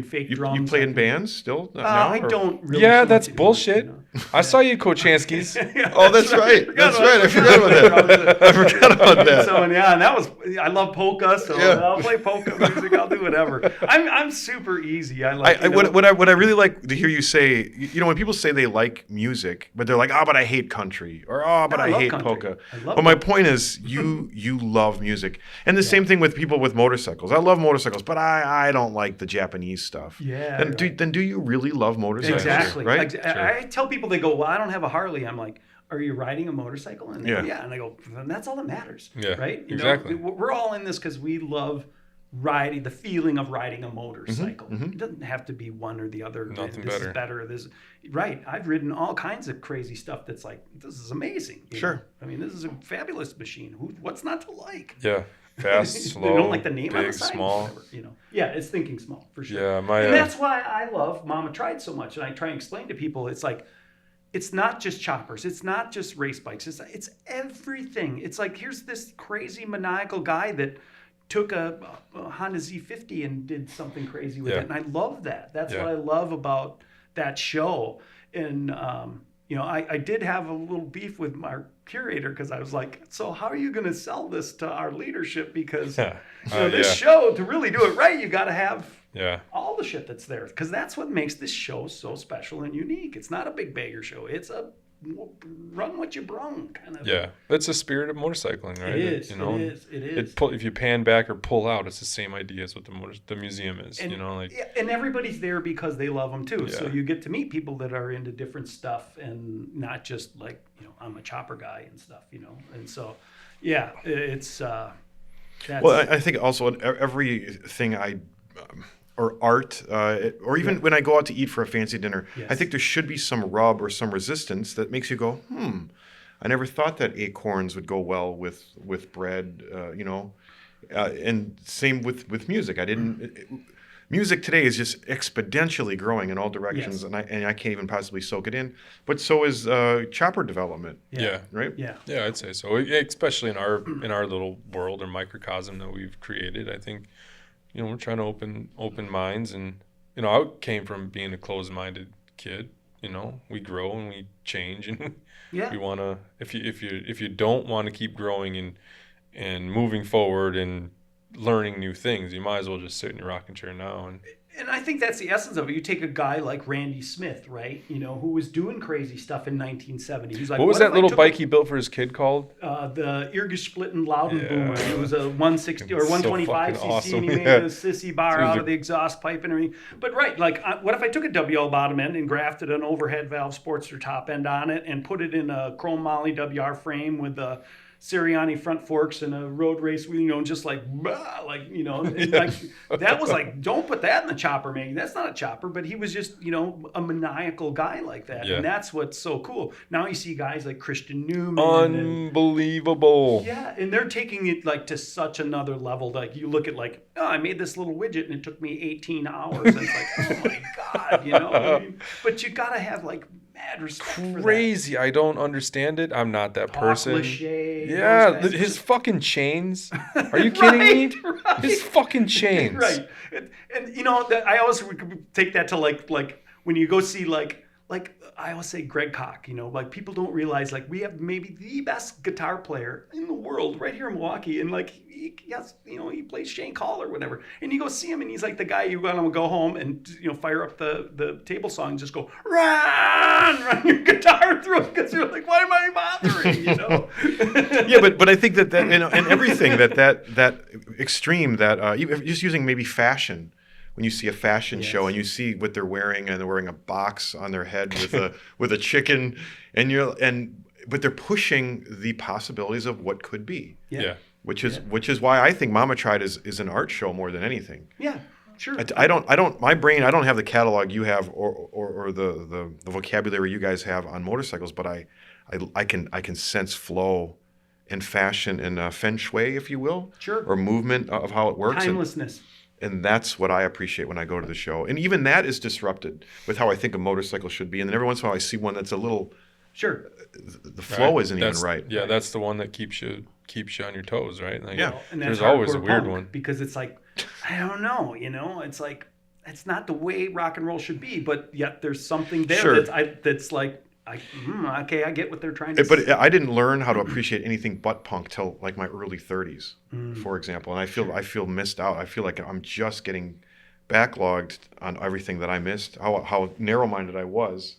fake drums. You play in bands still? I don't really. Yeah, so that's much bullshit. anymore, I saw you at Kochanski's. Oh, that's right. That's right. I forgot about that. I forgot about that. So and that was. I love polka, so Yeah. I'll play polka music. I'll do whatever. I'm super easy. I like. What I really like to hear you say, when people say they like music, but they're like, but I hate country, or but I love hate country. polka. I love But my point is, you love music, and the same thing with people with motorcycles. I love motorcycles, but I don't like the Japanese stuff. Yeah. Then do you really love motorcycles? Exactly. Right. I tell people, they go, well, I don't have a Harley. I'm like, are you riding a motorcycle? And they go, yeah. And I go, then that's all that matters. Yeah, right? exactly. We're all in this because we love riding, the feeling of riding a motorcycle. It doesn't have to be one or the other. Nothing this better. Is better. This, right. I've ridden all kinds of crazy stuff that's like, this is amazing. you Sure. know? I mean, this is a fabulous machine. What's not to like? Yeah, fast, They slow, don't like the name on big, the side, small. whatever, Yeah, it's thinking small for sure. Yeah, and that's why I love Mama Tried so much, and I try and explain to people. It's like, it's not just choppers. It's not just race bikes. It's everything. It's like, here's this crazy maniacal guy that took a Honda Z50 and did something crazy with it, and I love that. That's what I love about that show. And I did have a little beef with my curator because I was like, so how are you going to sell this to our leadership? Because this show, to really do it right, you got to have all the shit that's there, because that's what makes this show so special and unique. It's not a big bagger show. It's a run what you brung kind of. Yeah, that's the spirit of motorcycling, right? It is. It is. If you pan back or pull out, it's the same idea as what the museum is. And, like. And everybody's there because they love them too. Yeah. So you get to meet people that are into different stuff, and not just like I'm a chopper guy and stuff. And so it's. That's, well, I think also everything or art, or even when I go out to eat for a fancy dinner, I think there should be some rub or some resistance that makes you go, I never thought that acorns would go well with bread, and same with music. I didn't. Music today is just exponentially growing in all directions, and I can't even possibly soak it in. But so is chopper development. Yeah. Right. Yeah, I'd say so. Especially in our little world or microcosm that we've created, I think. We're trying to open minds, and I came from being a closed-minded kid. We grow and we change, and we want to. If you don't want to keep growing and moving forward and learning new things, you might as well just sit in your rocking chair now. And I think that's the essence of it. You take a guy like Randy Smith, right? You know, who was doing crazy stuff in 1970. He's like, what was that little bike he built for his kid called? The Irgesplitten Loudenboomer. Yeah. It was a 160 or So 125 fucking cc, awesome. and he made a sissy bar out of the exhaust pipe and everything. But right, like, what if I took a WL bottom end and grafted an overhead valve Sportster top end on it and put it in a chrome moly WR frame with a Sirianni front forks and a road race, you know, just like, you know, and like that was like, don't put that in the chopper, man. That's not a chopper, but he was just, you know, a maniacal guy like that. Yeah. And that's what's so cool. Now you see guys like Christian Newman. Unbelievable. Yeah, and they're taking it like to such another level. Like you look at like, oh, I made this little widget and it took me 18 hours. And it's like, oh my God, you know? I mean, but you got to have like mad respect for that. Crazy. I don't understand it. I'm not that person. Lachey, Yeah, those guys. his fucking chains. Are you kidding me? Right. His fucking chains. Right. And you know, I always take that to like when you go see like I always say Greg Koch, you know, like people don't realize like we have maybe the best guitar player in the world right here in Milwaukee, and like yes, you know, he plays Shane Call or whatever, and you go see him and he's like the guy you want to go home and, you know, fire up the table song and just go run your guitar through it because you're like, why am I bothering, you know? Yeah, but I think that and everything that extreme that just using maybe fashion. When you see a fashion show and you see what they're wearing, and they're wearing a box on their head with a chicken, but they're pushing the possibilities of what could be. Yeah. Which is why I think Mama Tried is an art show more than anything. Yeah, sure. I don't have the catalog you have or the vocabulary you guys have on motorcycles, but I can sense flow and fashion and feng shui, if you will, Sure. or movement of how it works. Timelessness. And that's what I appreciate when I go to the show. And even that is disrupted with how I think a motorcycle should be. And then every once in a while I see one that's a little, Sure. the flow isn't even right. Yeah, that's the one that keeps you on your toes, right? Like, Yeah. And that's there's always a hardcore weird punk, one. because it's like, I don't know, you know, it's like, it's not the way rock and roll should be, but yet there's something there Sure. that's like, okay, I get what they're trying to But say. I didn't learn how to appreciate anything but punk till like my early 30s, for example. And I feel missed out. I feel like I'm just getting backlogged on everything that I missed. How narrow-minded I was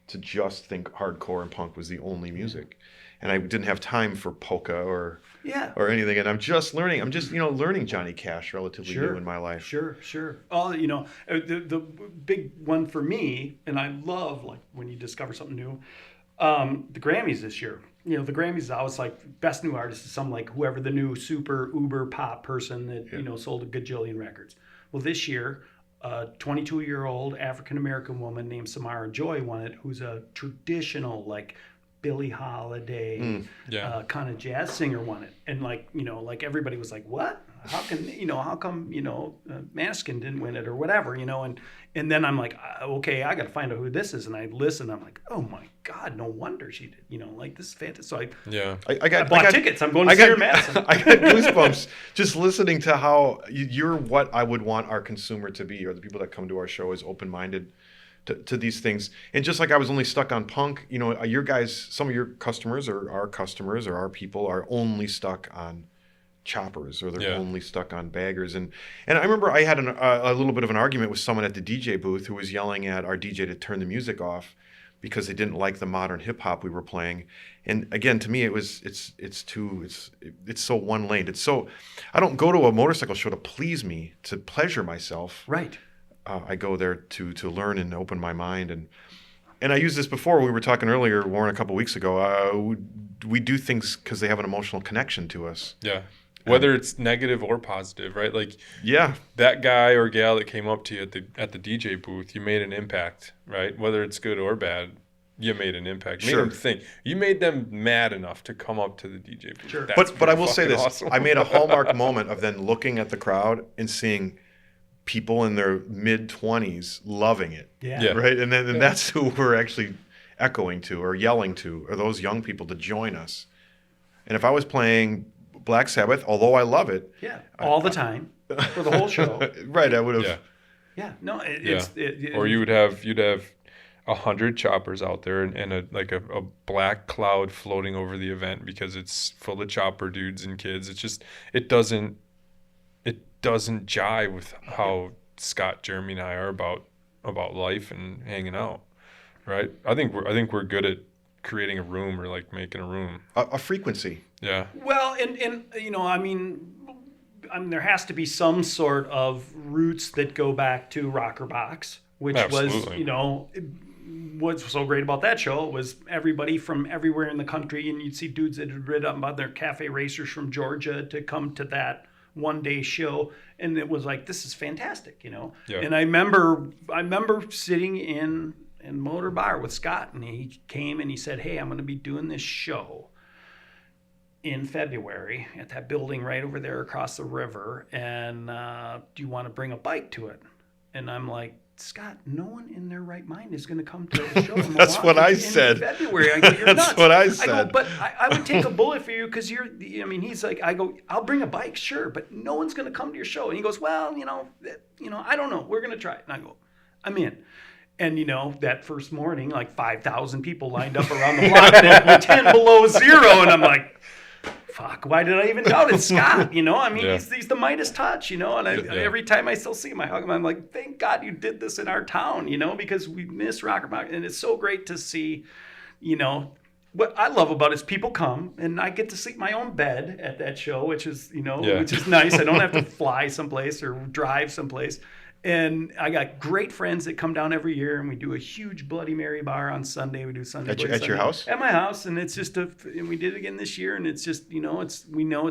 to just think hardcore and punk was the only music, and I didn't have time for polka or anything. And I'm just learning. I'm just learning Johnny Cash relatively new in my life. Sure. Oh, you know, the big one for me, and I love like when you discover something new. The Grammys this year. You know, the Grammys, I was like, best new artist is some like whoever the new super uber pop person that, you know, sold a gajillion records. Well, this year, a 22-year-old African-American woman named Samara Joy won it, who's a traditional, like, Billie Holiday kind of jazz singer won it. And, like, you know, like everybody was like, what? How come, Maneskin didn't win it or whatever, you know? And then I'm like, okay, I got to find out who this is. And I listen. I'm like, oh, my God, no wonder she did. You know, like, this is fantastic. So I bought tickets. I'm going to see her Madison. I got goosebumps just listening to how you're what I would want our consumer to be, or the people that come to our show is open-minded to these things. And just like I was only stuck on punk, you know, your guys, some of your customers or our people are only stuck on choppers, or they're only stuck on baggers. And I remember I had a little bit of an argument with someone at the DJ booth who was yelling at our DJ to turn the music off because they didn't like the modern hip hop we were playing. And again, to me, it's so one lane. It's so, I don't go to a motorcycle show to please me, to pleasure myself. Right. I go there to learn and open my mind. And I used this before. We were talking earlier, Warren, a couple weeks ago. We do things because they have an emotional connection to us. Yeah. Whether it's negative or positive, right? Like, yeah, that guy or gal that came up to you at the DJ booth, you made an impact, right? Whether it's good or bad, you made an impact. Made them think. You made them mad enough to come up to the DJ booth. Sure. But I will say this: awesome. I made a hallmark moment of then looking at the crowd and seeing people in their mid-20s loving it. Yeah. Right, and that's who we're actually echoing to or yelling to, are those young people to join us. And if I was playing Black Sabbath, although I love it. Yeah, all the time for the whole show. Right, I would have. Yeah. Yeah, no, Or you'd have 100 choppers out there and a black cloud floating over the event because it's full of chopper dudes and kids. It's just it doesn't jive with how Scott, Jeremy, and I are about life and hanging out, right? I think we're good at creating a room or like making a room. A frequency. Yeah. Well, and I mean, there has to be some sort of roots that go back to Rocker Box, which Absolutely. was, what's so great about that show was everybody from everywhere in the country, and you'd see dudes that had rid up about their cafe racers from Georgia to come to that one-day show, and it was like, this is fantastic, Yeah. And I remember sitting in Motor Bar with Scott, and he came and he said, hey, I'm going to be doing this show in February at that building right over there across the river, and do you want to bring a bike to it? And I'm like, Scott, no one in their right mind is going to come to the show in That's what I in said. February. I go, you're nuts. That's what I said. I go, but I would take a bullet for you because he's like, I go, I'll bring a bike, sure, but no one's going to come to your show. And he goes, well, I don't know. We're going to try it. And I go, I'm in. And, that first morning, like 5,000 people lined up around the block and it was 10 below zero. And I'm like, fuck, why did I even doubt it? Scott, I mean, Yeah. he's the Midas touch, and every time I still see him, I hug him. I'm like, thank God you did this in our town, because we miss Rocker Box. And it's so great to see, what I love about it is people come, and I get to sleep in my own bed at that show, which is, which is nice. I don't have to fly someplace or drive someplace. And I got great friends that come down every year, and we do a huge Bloody Mary bar on Sunday. We do Sunday At Bloody your Sunday. house? At my house, and it's just and we did it again this year, and it's just we know it's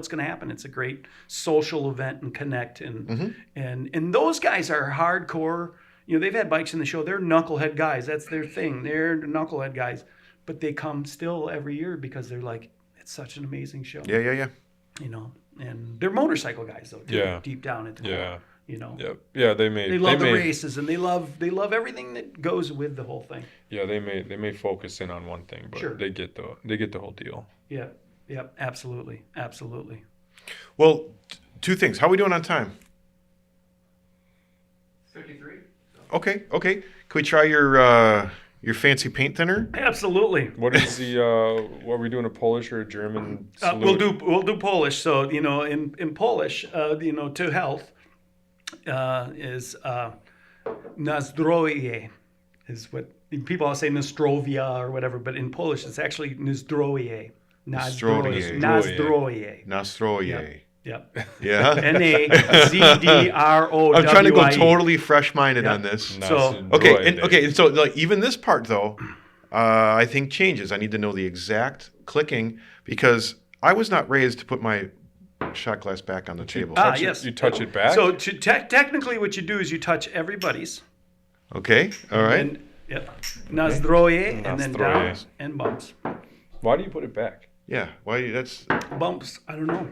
going to happen. It's a great social event and connect, and and those guys are hardcore. They've had bikes in the show. They're knucklehead guys. That's their thing. They're knucklehead guys, but they come still every year because they're like, it's such an amazing show. Yeah. And they're motorcycle guys though. Too, Yeah. Deep down at the core. Yeah. Yep. Yeah, they love the races, and they love everything that goes with the whole thing. Yeah, they may focus in on one thing, but Sure. they get the whole deal. Yeah. Yep. Absolutely. Well, two things. How are we doing on time? 53. Okay. Can we try your fancy paint thinner? Absolutely. What is the what are we doing, a Polish or a German We'll salute? do Polish. So in Polish, to health is na zdrowie is what people all say, Nostrovia or whatever, but in Polish it's actually Zdrowie. Zdrowie. Nazdrowie. Nastroje. Yep. Yeah. Nazdrowie. I'm trying to go totally fresh-minded on this. So- Okay. So like even this part though, I think changes. I need to know the exact clicking because I was not raised to put my shot glass back on the table. Yes. You touch it back? So technically what you do is you touch everybody's. Okay. All right. And, Nazdrowie, and then down Nazdrowie. and bumps. Why do you put it back? Yeah. Why? That's. Bumps. I don't know.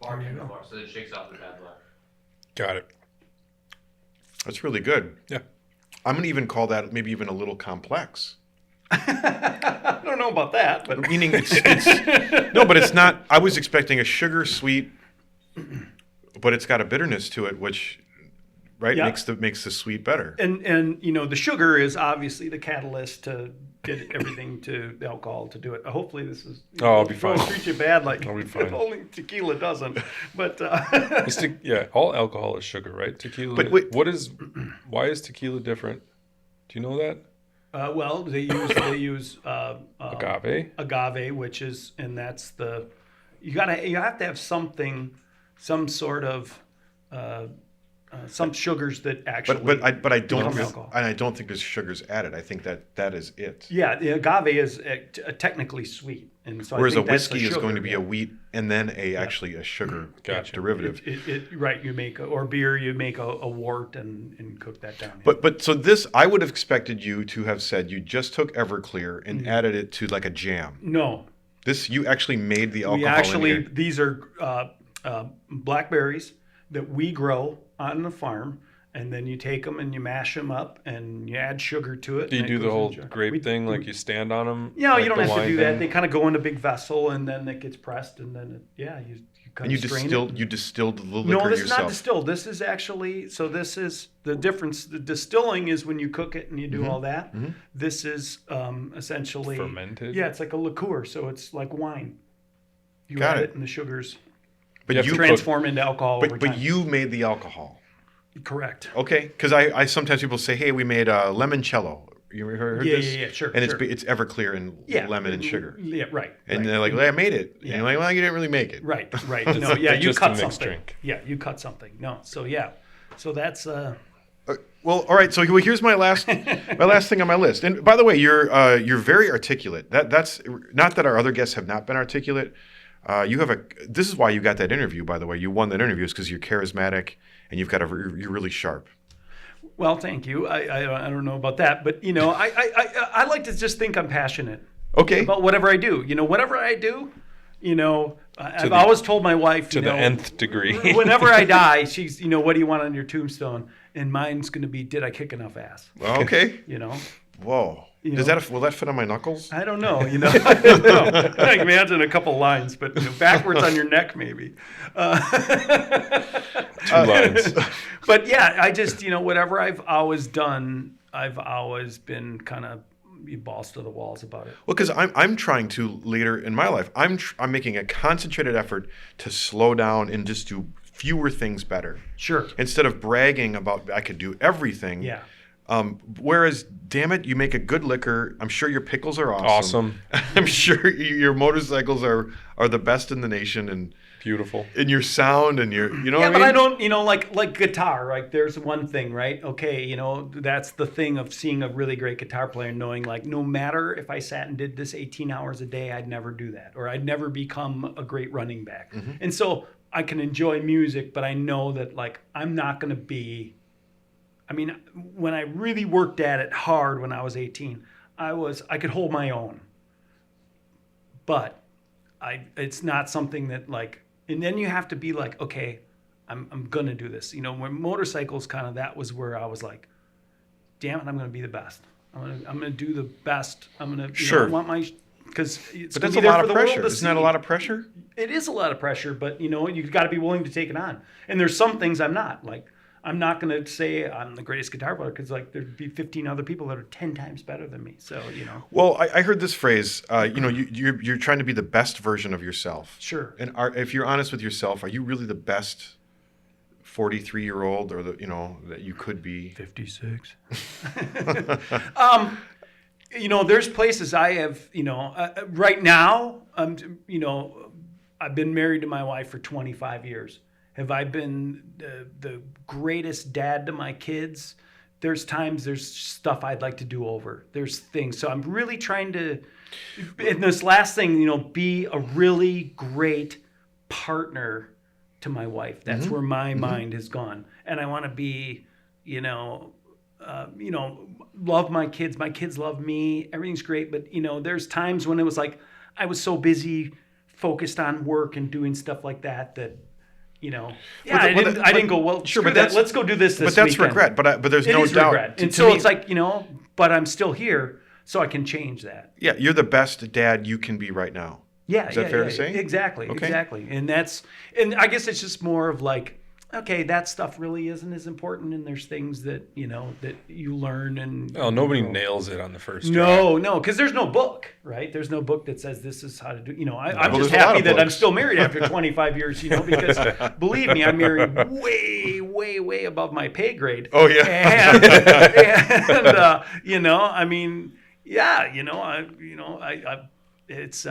So it shakes off the bad luck. Got it. That's really good. Yeah. I'm gonna even call that maybe even a little complex. I don't know about that, but Meaning it's no, but it's not. I was expecting a sugar sweet, but it's got a bitterness to it, which Yeah. makes the sweet better. and the sugar is obviously the catalyst to get everything to the alcohol to do it. Hopefully this is. I'll be fine. Don't treat you bad like I'll be fine. only tequila doesn't. But All alcohol is sugar, right? Tequila. But wait- Why is tequila different? Do you know that? well, they use Agave. which is, and that's you have to have some sort of some sugars that actually. But I don't become alcohol. and I don't think there's sugars added. I think that is it. Yeah, the agave is technically sweet, and so Whereas I think a that's the whiskey is sugar, going to be yeah. a wheat and then actually a sugar Gotcha. derivative. Right, you make or beer, you make a wort and cook that down. But so this, I would have expected you to have said you just took Everclear and added it to like a jam. No, This, you actually made the alcohol we in actually here. these are blackberries that we grow on the farm, and then you take them and you mash them up and you add sugar to it. Do you and it do the goes whole in jar. grape thing, like you stand on them? Yeah, like you don't the have to wine do that. thing? They kind of go in a big vessel, and then it gets pressed, and then you kind And of strain it. you distilled the liquor No, this is yourself. not distilled. This is actually, so this is the difference. The distilling is when you cook it and you do all that. This is essentially Fermented? Yeah, it's like a liqueur, so it's like wine. You Got add it. it, and the sugars But You have you to transform into alcohol over but time. you made the alcohol. Correct. Okay, because I sometimes people say, "Hey, we made a limoncello." You ever heard Yeah, this? yeah, yeah, sure, And sure. it's Everclear and lemon and sugar. Yeah, right. And right. they're like, "Well, I made it." And Yeah. you're like, "Well, you didn't really make it." Right. No, yeah, you just cut a mixed something. drink. Yeah, you cut something. No, so yeah, so that's Well, all right. So here's my last thing on my list. And by the way, you're very articulate. That's not that our other guests have not been articulate. This is why you got that interview. By the way, you won that interview is because you're charismatic and you're really sharp. Well, thank you. I don't know about that, but I like to just think I'm passionate. Okay. About whatever I do. Whatever I do, I've always told my wife To the nth degree. whenever I die, she's, what do you want on your tombstone? And mine's going to be, did I kick enough ass? Okay. Whoa. Will that fit on my knuckles? I don't know. I don't know. I can imagine a couple lines, but backwards on your neck, maybe. 2 lines. But yeah, I just, whatever I've always done, I've always been kind of balls to the walls about it. Well, because I'm trying to later in my life, I'm making a concentrated effort to slow down and just do fewer things better. Sure. Instead of bragging about I could do everything. Yeah. Whereas, damn it, you make a good liquor. I'm sure your pickles are awesome. I'm sure your motorcycles are the best in the nation, and Beautiful. in your sound and your, what I mean? But I don't, like guitar, right? There's one thing, right? Okay, that's the thing of seeing a really great guitar player, knowing like no matter if I sat and did this 18 hours a day, I'd never do that, or I'd never become a great running back. Mm-hmm. And so I can enjoy music, but I know that like I'm not going to be. I mean, when I really worked at it hard when I was 18, I could hold my own. But it's not something that like, and then you have to be like, okay, I'm going to do this. When motorcycles that was where I was like, damn it, I'm going to be the best. I'm going to do the best. I'm going to, Sure. I want my, because it's But that's gonna be a lot there of for the world pressure. to Isn't that a see. lot of pressure? It is a lot of pressure, but you've got to be willing to take it on. And there's some things I'm not. Like, I'm not going to say I'm the greatest guitar player because like there'd be 15 other people that are 10 times better than me. So Well, I heard this phrase. You're trying to be the best version of yourself. Sure. And if you're honest with yourself, are you really the best 43-year-old or that you could be? 56. There's places I have. Right now, I've been married to my wife for 25 years. Have I been the greatest dad to my kids? There's stuff I'd like to do over. There's things. So I'm really trying to, in this last thing, be a really great partner to my wife. That's where my mind has gone. And I want to be, love my kids. My kids love me. Everything's great. But, there's times when it was like I was so busy focused on work and doing stuff like that I didn't go, well, sure, but let's go do this But that's weekend. regret. But there's It no is doubt. regret. And To so me, it's like, but I'm still here, so I can change that. yeah, you're the best dad you can be right now. Yeah. Is that fair to say? Exactly. Okay. Exactly. And I guess it's just more of like, okay, that stuff really isn't as important, and there's things that that you learn and. Oh, nobody nails it on the first try. No, because there's no book, right? There's no book that says this is how to do. I'm Well, just there's a lot happy of that I'm books. still married after 25 years, because believe me, I'm married way, way, way above my pay grade. Oh yeah. And I mean, yeah, it's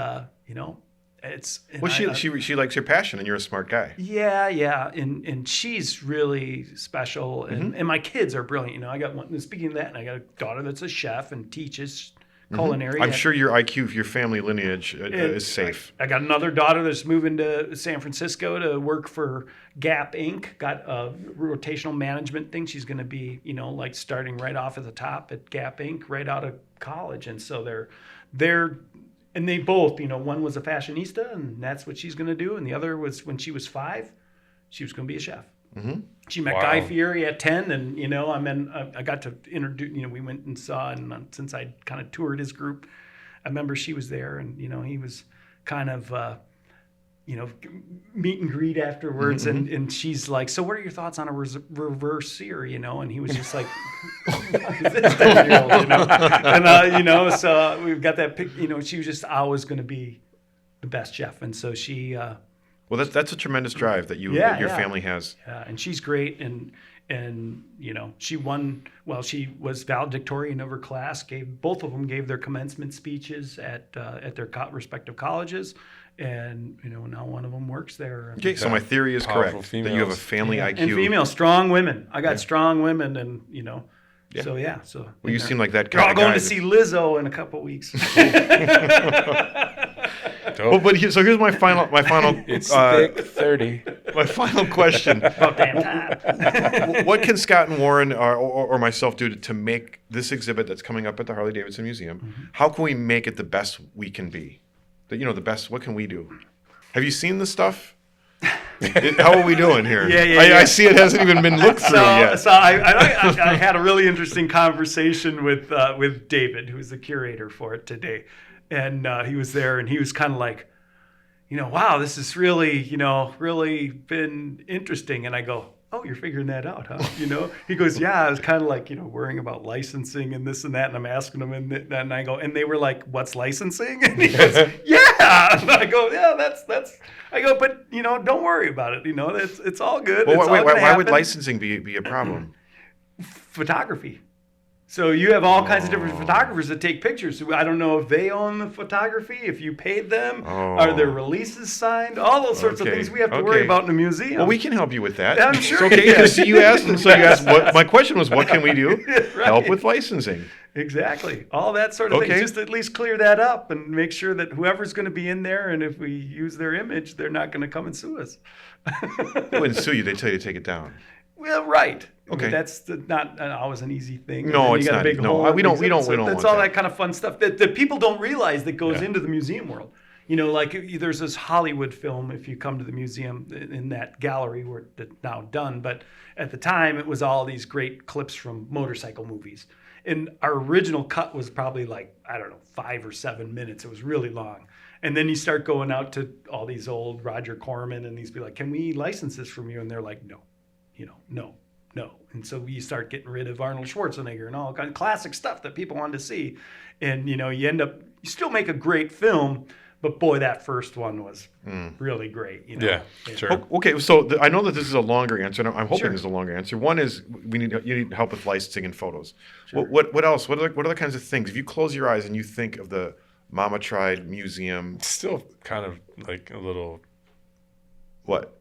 it's. Well, she likes your passion, and you're a smart guy. Yeah, and she's really special, and my kids are brilliant. I got one. Speaking of that, I got a daughter that's a chef and teaches culinary. I'm sure your IQ, your family lineage is safe. I got another daughter that's moving to San Francisco to work for Gap Inc. Got a rotational management thing. She's going to be, like starting right off at the top at Gap Inc. right out of college, and so they're. And they both, one was a fashionista, and that's what she's going to do. And the other was when she was 5, she was going to be a chef. Mm-hmm. She met Guy Fieri at 10, and I got to introduce. We went and saw, and since I kind of toured his group, I remember she was there, and he was kind of. Meet and greet afterwards, and she's like, "So, what are your thoughts on a reverse sear?" And he was just like, "This 10-year-old," and so we've got that pic. She was just always going to be the best chef, and so she Well, that's a tremendous drive that your family has. Yeah, and she's great, and she won. Well, she was valedictorian of her class. Both of them gave their commencement speeches at their respective colleges, and now one of them works there. Okay, so my theory is correct that you have a family IQ. And female, strong women. I got strong women, and Yeah. So yeah. So well, you seem like that You're kind all of going guy. to see Lizzo in a couple weeks. So here's my final. It's thick 30. My final question. About damn time. What can Scott and Warren or myself do to make this exhibit that's coming up at the Harley-Davidson Museum? Mm-hmm. How can we make it the best we can be? The best. What can we do? Have you seen the stuff? How are we doing here? Yeah. I see it hasn't even been looked through yet. So I had a really interesting conversation with David, who's the curator for it today, and he was there, and he was kind of like, wow, this is really, really been interesting. And I go, oh, you're figuring that out, huh? He goes, yeah, I was kind of like, worrying about licensing and this and that. And I'm asking him, and I go, and they were like, what's licensing? And he goes, yeah. And I go, yeah, that's. I go, but don't worry about it. It's all good. Well, it's why would licensing be a problem? Photography. So you have all kinds of different photographers that take pictures. I don't know if they own the photography, if you paid them, are their releases signed, all those sorts of things we have to worry about in a museum. Well, we can help you with that. I'm sure. It's okay, because you asked, and so you asked. My question was, what can we do? Right. Help with licensing. Exactly. All that sort of thing. Just at least clear that up and make sure that whoever's going to be in there, and if we use their image, they're not going to come and sue us. They wouldn't sue you. They tell you to take it down. Well, right. Okay. That's not always an easy thing. No, it's not. A big hole we don't that's want all that. that kind of fun stuff that people don't realize that goes into the museum world. Like there's this Hollywood film, if you come to the museum, in that gallery where it's now done. But at the time, it was all these great clips from motorcycle movies. And our original cut was probably 5 or 7 minutes. It was really long. And then you start going out to all these old Roger Corman and these be like, can we license this from you? And they're like, no. No. And so you start getting rid of Arnold Schwarzenegger and all kind of classic stuff that people wanted to see. And, you still make a great film, but boy, that first one was really great. Yeah, sure. Okay, so I know that this is a longer answer, and I'm hoping this is a longer answer. One is you need help with licensing and photos. Sure. What else? What other kinds of things? If you close your eyes and you think of the Mama Tried Museum. It's still kind of like a little... What?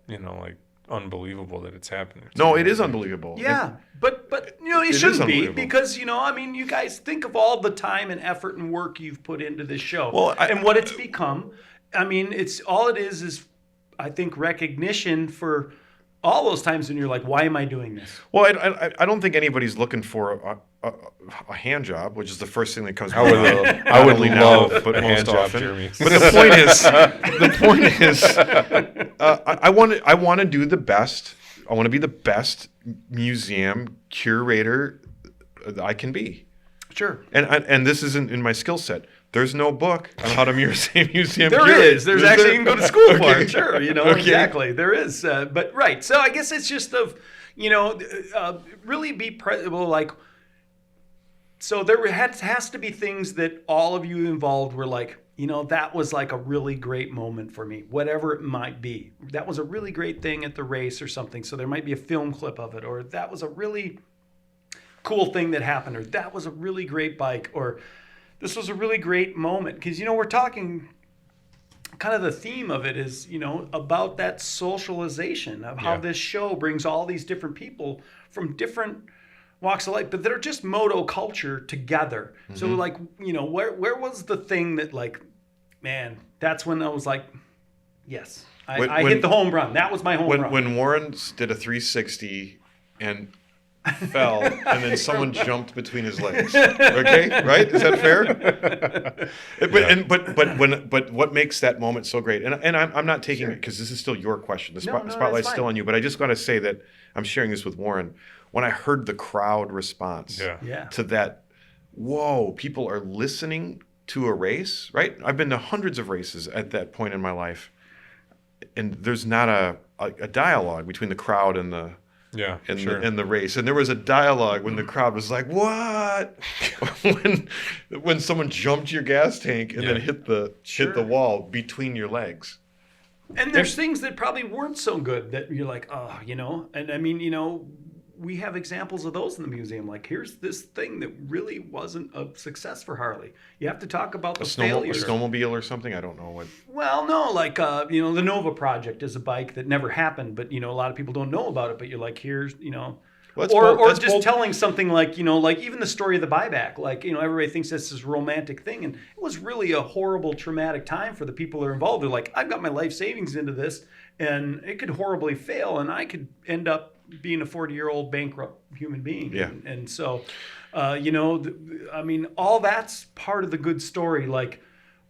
Unbelievable that it's happening. No, it is unbelievable. Yeah, but it shouldn't be, because you guys think of all the time and effort and work you've put into this show, and what it's become. It's all it is I think recognition for all those times when you're like, why am I doing this? Well, I don't think anybody's looking for a hand job, which is the first thing that comes. I would love a hand job, Jeremy. But the point is, I want to do the best. I want to be the best museum curator I can be. Sure. And this isn't in my skill set. There's no book on how to musium There is. There's actually, you can go to school for it. Sure. Okay. Exactly. There is. But right. So I guess it's just really be so there has to be things that all of you involved were like, that was like a really great moment for me, whatever it might be. That was a really great thing at the race or something. So there might be a film clip of it, or that was a really cool thing that happened, or that was a really great bike, or this was a really great moment. Because, we're talking, kind of the theme of it is, about that socialization of how this show brings all these different people from different walks of life, but that are just moto culture together. Mm-hmm. So where was the thing that man, that's when I was like, yes, I hit the home run. That was my home run. When Warren did a 360 and fell, and then someone jumped between his legs. Okay, right? Is that fair? But what makes that moment so great? And I'm not taking it because this is still your question. The spotlight's still on you. But I just got to say that I'm sharing this with Warren. When I heard the crowd response to that, whoa, people are listening to a race, right? I've been to hundreds of races at that point in my life, and there's not a dialogue between the crowd and the and the race. And there was a dialogue when the crowd was like, what? when someone jumped your gas tank and then hit the wall between your legs. And there's things that probably weren't so good that you're like, oh, you know. And I mean, you know, we have examples of those in the museum. Like, here's this thing that really wasn't a success for Harley. You have to talk about the A failures. snowmobile or something? I don't know what. Well, no, like, you know, the Nova project is a bike that never happened, but, you know, a lot of people don't know about it. But you're like, here's, you know. Or just telling something like, you know, like even the story of the buyback, like, you know, everybody thinks this is a romantic thing. And it was really a horrible, traumatic time for the people that are involved. They're like, I've got my life savings into this and it could horribly fail. And I could end up being a 40-year-old bankrupt human being. Yeah. And so, you know, I mean, all that's part of the good story. Like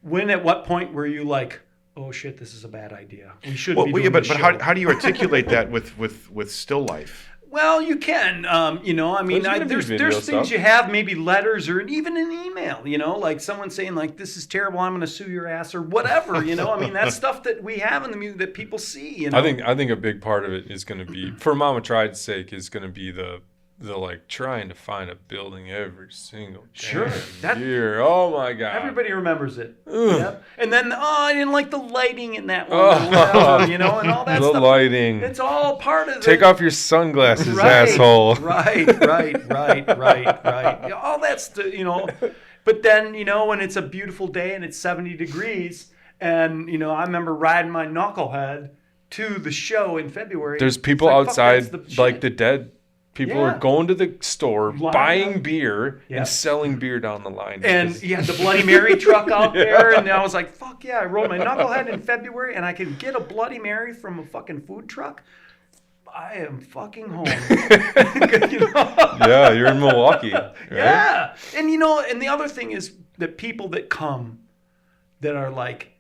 at what point were you like, oh shit, this is a bad idea. We shouldn't be doing but this show. how do you articulate that with still life? Well, you can, you know, I mean, there's things stuff. you have, maybe letters or even an email, you know, like someone saying like, this is terrible, I'm going to sue your ass or whatever, you know, I mean, that's stuff that we have in the music that people see, you know. I think a big part of it is going to be, for Mama Tried's sake, is going to be the like trying to find a building every single year. Oh my God. Everybody remembers it. Ugh. Yep. And then, I didn't like the lighting in that one, or whatever, you know, and all that The stuff. lighting. It's all part of the... Take off your sunglasses, Right, asshole. Right. Yeah, all that's, you know. But then, you know, when it's a beautiful day and it's 70 degrees, and, you know, I remember riding my knucklehead to the show in February. There's people It's like, fuck, outside, that's like shit. the dead. People Yeah. are going to the store, Line buying up. beer, Yeah. and selling beer down the line. And because- you had the Bloody Mary truck out there, and I was like, fuck yeah, I rode my knucklehead in February, and I can get a Bloody Mary from a fucking food truck. I am fucking home. You know? Yeah, you're in Milwaukee. Right? Yeah. And, you know, and the other thing is that people that come that are like,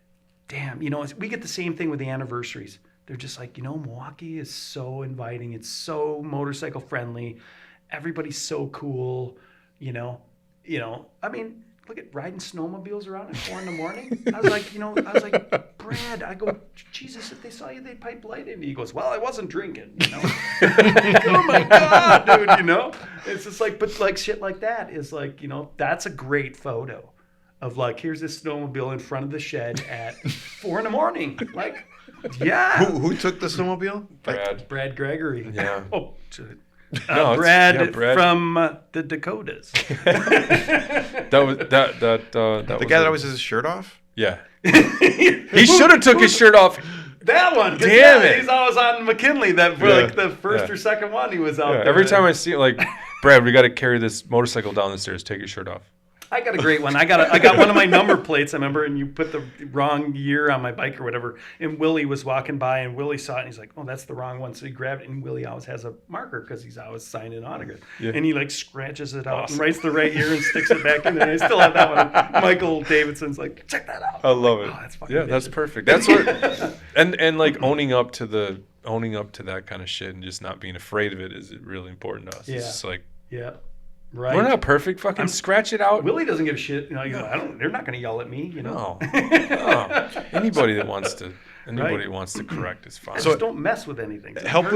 damn, you know, we get the same thing with the anniversaries. They're just like, you know, Milwaukee is so inviting. It's so motorcycle friendly. Everybody's so cool, you know. I mean, look at riding snowmobiles around at 4 a.m. I was like, Brad, I go, Jesus, if they saw you, they'd pipe light into you. He goes, well, I wasn't drinking, you know. Oh my God, dude, you know. It's just like, but like shit like that is like, you know, that's a great photo of like, here's this snowmobile in front of the shed at 4 a.m. Like, yeah. Who took the snowmobile? Brad. Gregory. Yeah. Oh, No, Brad, Brad. from the Dakotas. That was The guy that always has his shirt off? Yeah. He should have took his shirt off. That one. Damn it. He's always on McKinley. That for like the first or second one he was out there. Every time I see it, like, Brad, we got to carry this motorcycle down the stairs. Take your shirt off. I got a great one. I got one of my number plates, I remember, and you put the wrong year on my bike or whatever. And Willie was walking by, and Willie saw it, and he's like, "Oh, that's the wrong one." So he grabbed it, and Willie always has a marker because he's always signing autographs. Yeah. And he like scratches it out Awesome. and writes the right year and sticks it back in there. I still have that one. Michael Davidson's like, "Check that out." I love it. Oh, that's fucking Yeah, that's bitchin'. perfect. That's what, and like owning up to that kind of shit and just not being afraid of it is really important to us. Yeah. It's just like, Yeah. Right. we're not perfect. Fucking scratch it out. Willie doesn't give a shit. You know, they're not going to yell at me. You know. No. No. Anybody that wants to wants to correct is fine. I just don't mess with anything. Help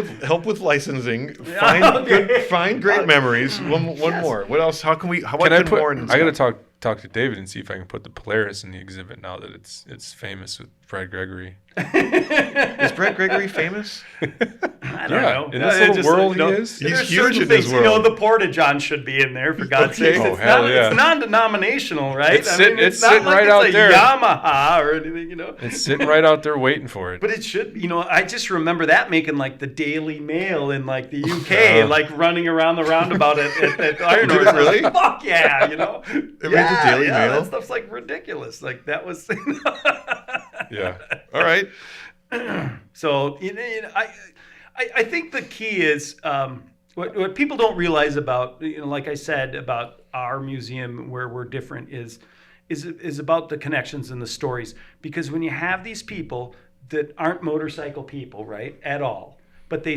with licensing. Find great memories. One more. What else? How can we? What Can I can put? Warren? I gotta talk to David and see if I can put the Polaris in the exhibit now that it's famous with Brad Gregory. Is Brad Gregory famous? I don't know. In this little world he is. He's There's huge certain in this things, you know, world. the Porta-John should be in there for God's Okay. sake. Oh, It's hell yeah. It's non-denominational, right? It's sitting not right like out it's a there. Yamaha or anything, you know. It's sitting right out there waiting for it. But it should, you know. I just remember that making like the Daily Mail in like the UK, like running around the roundabout at Iron Did it Horse. really? Fuck yeah, you know. It made the Daily Mail? That stuff's like ridiculous. Like that was. Yeah. All right. So I think the key is what people don't realize about, you know, like I said about our museum where we're different is about the connections and the stories. Because when you have these people that aren't motorcycle people, right, at all, but they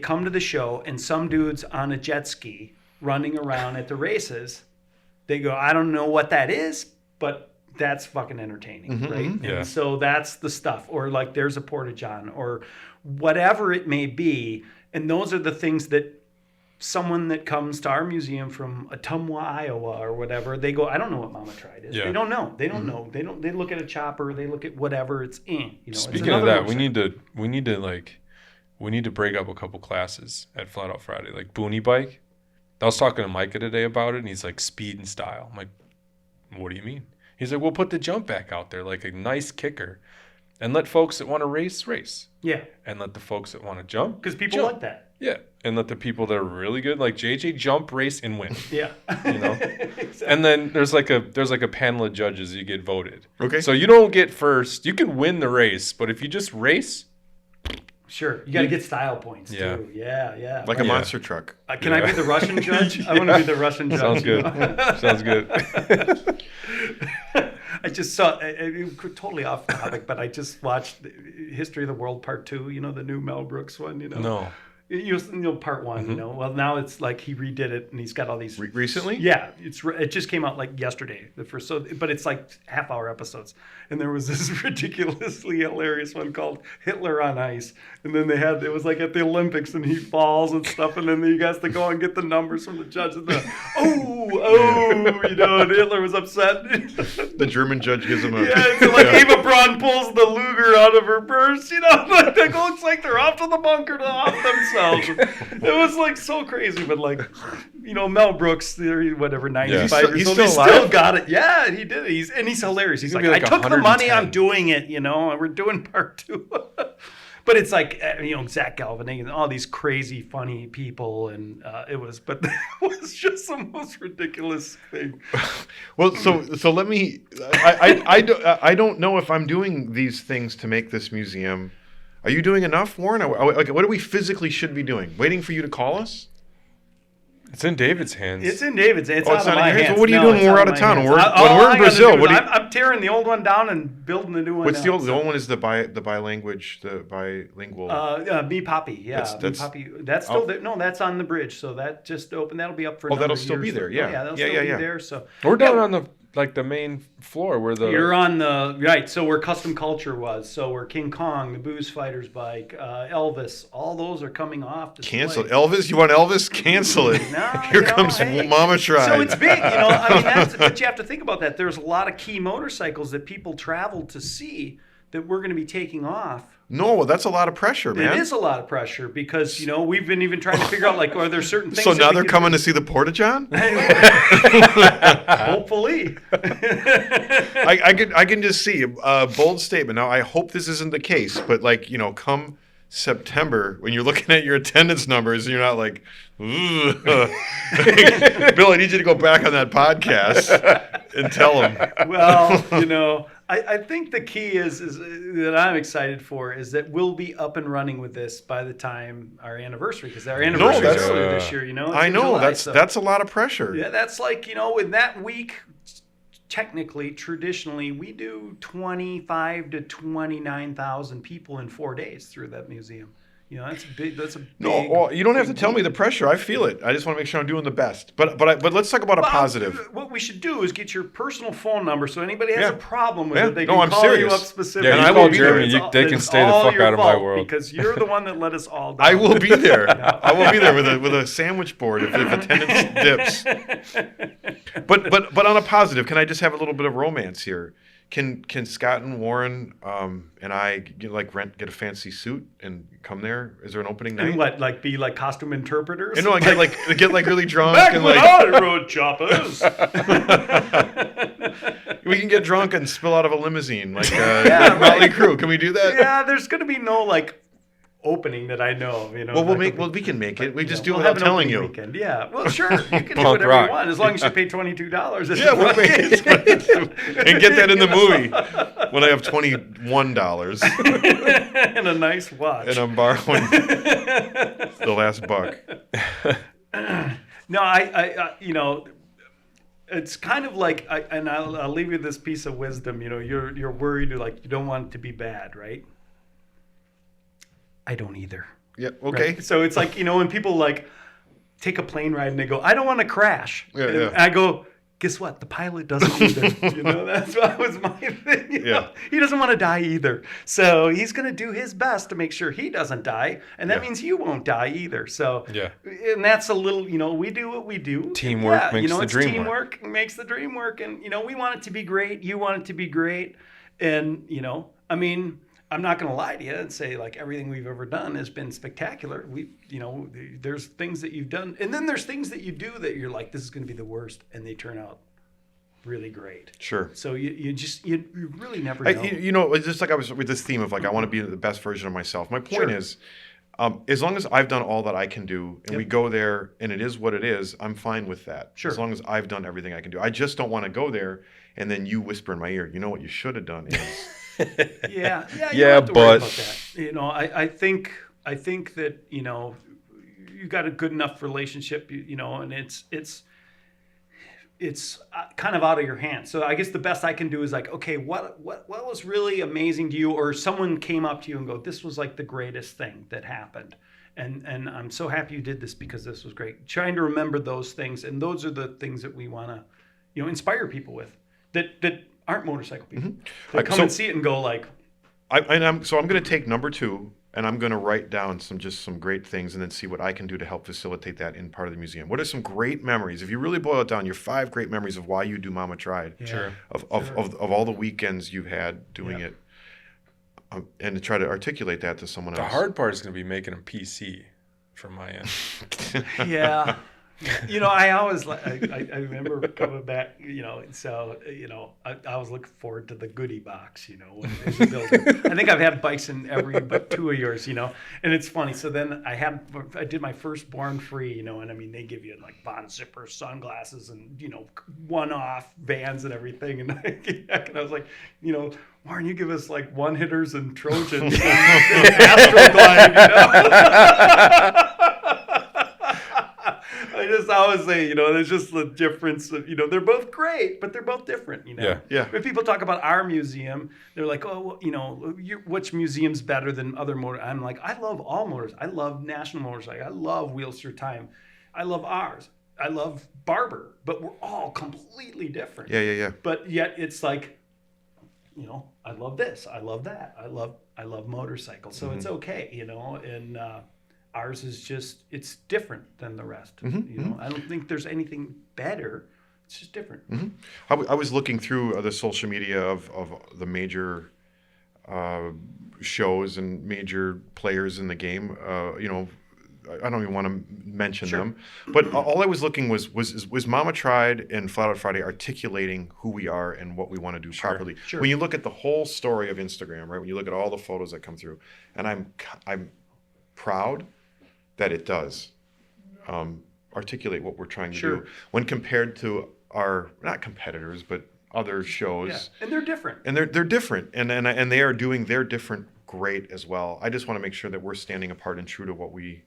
come to the show and some dude's on a jet ski running around at the races, they go, I don't know what that is, but that's fucking entertaining, right? Yeah. And so that's the stuff. Or like there's a Porta-John or whatever it may be. And those are the things that someone that comes to our museum from Ottumwa, Iowa, or whatever, they go, I don't know what Mama Tried is. Yeah. They don't know. They don't know. They look at a chopper. They look at whatever. It's Speaking of that, we need to break up a couple classes at Flat Out Friday, like Boonie Bike. I was talking to Micah today about it, and he's like, speed and style. I'm like, what do you mean? He's like, we'll put the jump back out there, like a nice kicker, and let folks that want to race. Yeah. And let the folks that want to jump. Because people like that. Yeah. And let the people that are really good, like JJ, jump, race, and win. Yeah. Exactly. And then there's like a panel of judges. You get voted. Okay. So you don't get first. You can win the race, but if you just race. Sure. You got to get style points, Yeah. too. Yeah. Like a monster truck. Can I be the Russian judge? I want to be the Russian judge. Sounds good. Sounds good. I just saw, totally off topic, but I just watched History of the World Part 2, the new Mel Brooks one, No. Part 1, Well, now it's like he redid it and he's got all these. Recently? Yeah, it just came out like yesterday. But it's like half-hour episodes, and there was this ridiculously hilarious one called Hitler on Ice, and then it was like at the Olympics, and he falls and stuff, and then you guys to go and get the numbers from the judge, and and Hitler was upset. The German judge gives him a... Yeah, so like Eva Braun pulls the Luger out of her purse, like it looks like they're off to the bunker to off themselves. It was like so crazy, but like, Mel Brooks, whatever, 95 Yeah. years old, He's he still still alive? got it. Yeah, he did it. He's hilarious. He's gonna like, be I like took the money, 110. I'm doing it, and we're doing part 2. But it's like, Zach Galvanigan and all these crazy, funny people, and it was just the most ridiculous thing. Well, so let me. I don't know if I'm doing these things to make this museum. Are you doing enough, Warren? Like, what do we physically should be doing? Waiting for you to call us? It's in David's hands. It's in David's. It's Oh, out it's of not in my your hands? hands. Well, what are you doing when it's we're out out of my town? hands. When we're All in I gotta Brazil, do what is do you- I'm tearing the old one down and building the new one. What's the out, old? The old one is the bilingual. Me Poppy, yeah. That's- Me Poppy. That's still there. No, that's on the bridge. So that just opened. That'll be up for. Oh, that'll another still year be or so. there, yeah. Oh, yeah, that'll Yeah, still yeah. be there. So We're down on the main floor where the. you're on the right. So where Custom Culture was. So where King Kong, the Booze Fighters bike, Elvis, all those are coming off. Display. Cancel Elvis. You want Elvis? Cancel it. No, Here comes hey. Mama Tried. So it's big, I mean, but you have to think about that. There's a lot of key motorcycles that people travel to see that we're going to be taking off. No, that's a lot of pressure, man. It is a lot of pressure because we've been even trying to figure out like, are there certain things? So that now we they're can- coming to see the Porta-John? Hopefully. I can just see a bold statement. Now, I hope this isn't the case, but come September, when you're looking at your attendance numbers, you're not like, ugh. Bill, I need you to go back on that podcast and tell them. Well, I think the key is that I'm excited for is that we'll be up and running with this by the time our anniversary, because our anniversary is that's- earlier this year. It's I in know July, that's a lot of pressure. Yeah, that's like, in that week, technically, traditionally, we do 25 to 29,000 people in 4 days through that museum. That's big. That's a big. No, well, you don't have to tell me the pressure. I feel it. I just want to make sure I'm doing the best. But let's talk about a positive. What we should do is get your personal phone number, so anybody has Yeah. a problem with Yeah. it, they No, can I'm call serious. you up specifically. Yeah, And I call will be there. Jeremy. They can It's stay the all fuck your out of my fault, world. because you're the one that let us all down. I will be there. I will be there with a sandwich board if attendance dips. But on a positive, can I just have a little bit of romance here? Can Scott and Warren and I get a fancy suit and come there? Is there an opening night? And what, like be like costume interpreters? And no, I get really drunk Back and when I rode choppers. we can get drunk and spill out of a limousine like Motley Crue. Can we do that? Yeah, there's gonna be no opening that I know of. Well, we can make it. We just do it we'll without have an telling opening you. Weekend. Yeah, well, sure, you can do Punk whatever rock. you want as long as you pay $22. Yeah, we'll pay and get that in the movie when I have $21 and a nice watch. and I'm borrowing the last buck. No, I it's kind of like, I'll leave you this piece of wisdom. You're worried, you don't want it to be bad, right? I don't either. Yeah. Okay. Right? So it's like, when people take a plane ride and they go, I don't want to crash. Yeah, And yeah. I go, guess what? The pilot doesn't either. You know, that's what was my thing. You know? He doesn't want to die either. So he's going to do his best to make sure he doesn't die. And that means you won't die either. So, and that's a little, you know, we do what we do. Teamwork makes the dream work. Teamwork makes the dream work. And, you know, we want it to be great. You want it to be great. And, you know, I mean, I'm not going to lie to you and say like everything we've ever done has been spectacular. You know, there's things that you've done, and then there's things that you do that you're like, this is going to be the worst, and they turn out really great. Sure. So you really never know. You know, it's just like I was with this theme of like I want to be the best version of myself. My point is, as long as I've done all that I can do, and we go there, and it is what it is, I'm fine with that. Sure. As long as I've done everything I can do, I just don't want to go there, and then you whisper in my ear, you know what you should have done is. Yeah. You don't Yeah, have to worry but about that. You know, I think that, you know, you got a good enough relationship, you know, and it's kind of out of your hands. So I guess the best I can do is like, okay, what was really amazing to you, or someone came up to you and go, this was like the greatest thing that happened. And I'm so happy you did this because this was great. Trying to remember those things, and those are the things that we want to, you know, inspire people with that aren't motorcycle people. They come and see it and go like. I'm going to take number 2, and I'm going to write down some great things, and then see what I can do to help facilitate that in part of the museum. What are some great memories? If you really boil it down, your 5 great memories of why you do Mama Tried. Sure. Of all the weekends you've had doing it, and to try to articulate that to someone else. The hard part is going to be making them PC from my end. Yeah. You know, I always I remember coming back, you know, so, you know, I was looking forward to the goodie box, you know, when it was built. I think I've had bikes in every but 2 of yours, you know, and it's funny. So then I did my first Born Free, you know, and I mean, they give you like Von Zipper sunglasses and, you know, one-off Vans and everything. And I was like, you know, Warren, you give us like one-hitters and Trojans and Astroglide, you know. I just always say, you know, there's just the difference of, you know, they're both great, but they're both different, you know. Yeah. When people talk about our museum, they're like, oh, well, you know, which museum's better than other motor? I'm like, I love all motors. I love National Motorcycle. I love Wheels Through Time. I love ours. I love Barber, but we're all completely different. Yeah. But yet it's like, you know, I love this. I love that. I love motorcycles. So it's okay, you know, and ours is just, it's different than the rest. You know, I don't think there's anything better. It's just different. I was looking through the social media of the major shows and major players in the game. You know, I don't even want to mention them, but all I was looking was Mama Tried and Flat Out Friday articulating who we are and what we want to do properly. When you look at the whole story of Instagram, right? When you look at all the photos that come through, and I'm proud that it does articulate what we're trying to do when compared to our, not competitors, but other shows. Yeah. And they're different. And they're different, and they are doing their different great as well. I just want to make sure that we're standing apart and true to what we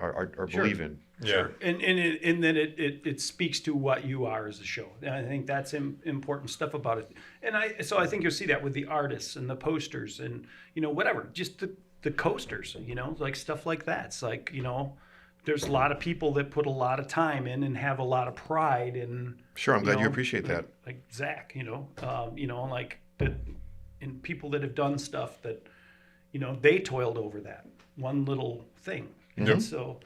are believe in. Yeah. And then it speaks to what you are as a show. And I think that's important stuff about it. And I think you'll see that with the artists and the posters and, you know, whatever, just the coasters, you know, like stuff like that. It's like, you know, there's a lot of people that put a lot of time in and have a lot of pride in. Sure, I'm glad you know, appreciate that. Like Zach, you know, like that, and people that have done stuff that, you know, they toiled over that one little thing. And so,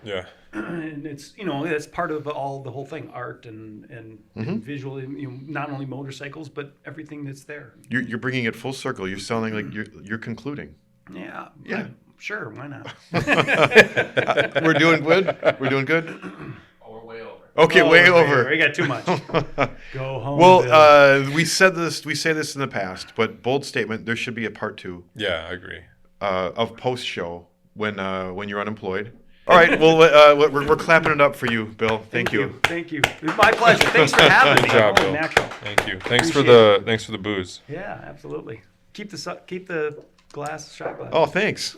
and it's, you know, it's part of the whole thing, art and visual, you know, not only motorcycles, but everything that's there. You're bringing it full circle. You're sounding like you're concluding. Yeah. Sure. Why not? We're doing good. We're doing good. Oh, we're way over. Okay, way over. We got too much. Go home. Well, we say this in the past, but bold statement. There should be a part 2. Yeah, I agree. Of post show when you're unemployed. All right. Well, we're clapping it up for you, Bill. Thank you. Thank you. It's my pleasure. Thanks for having me. Good job, Bill. Natural. Thank you. Thanks for the booze. Yeah, absolutely. Keep the glass shot glass. Oh, thanks.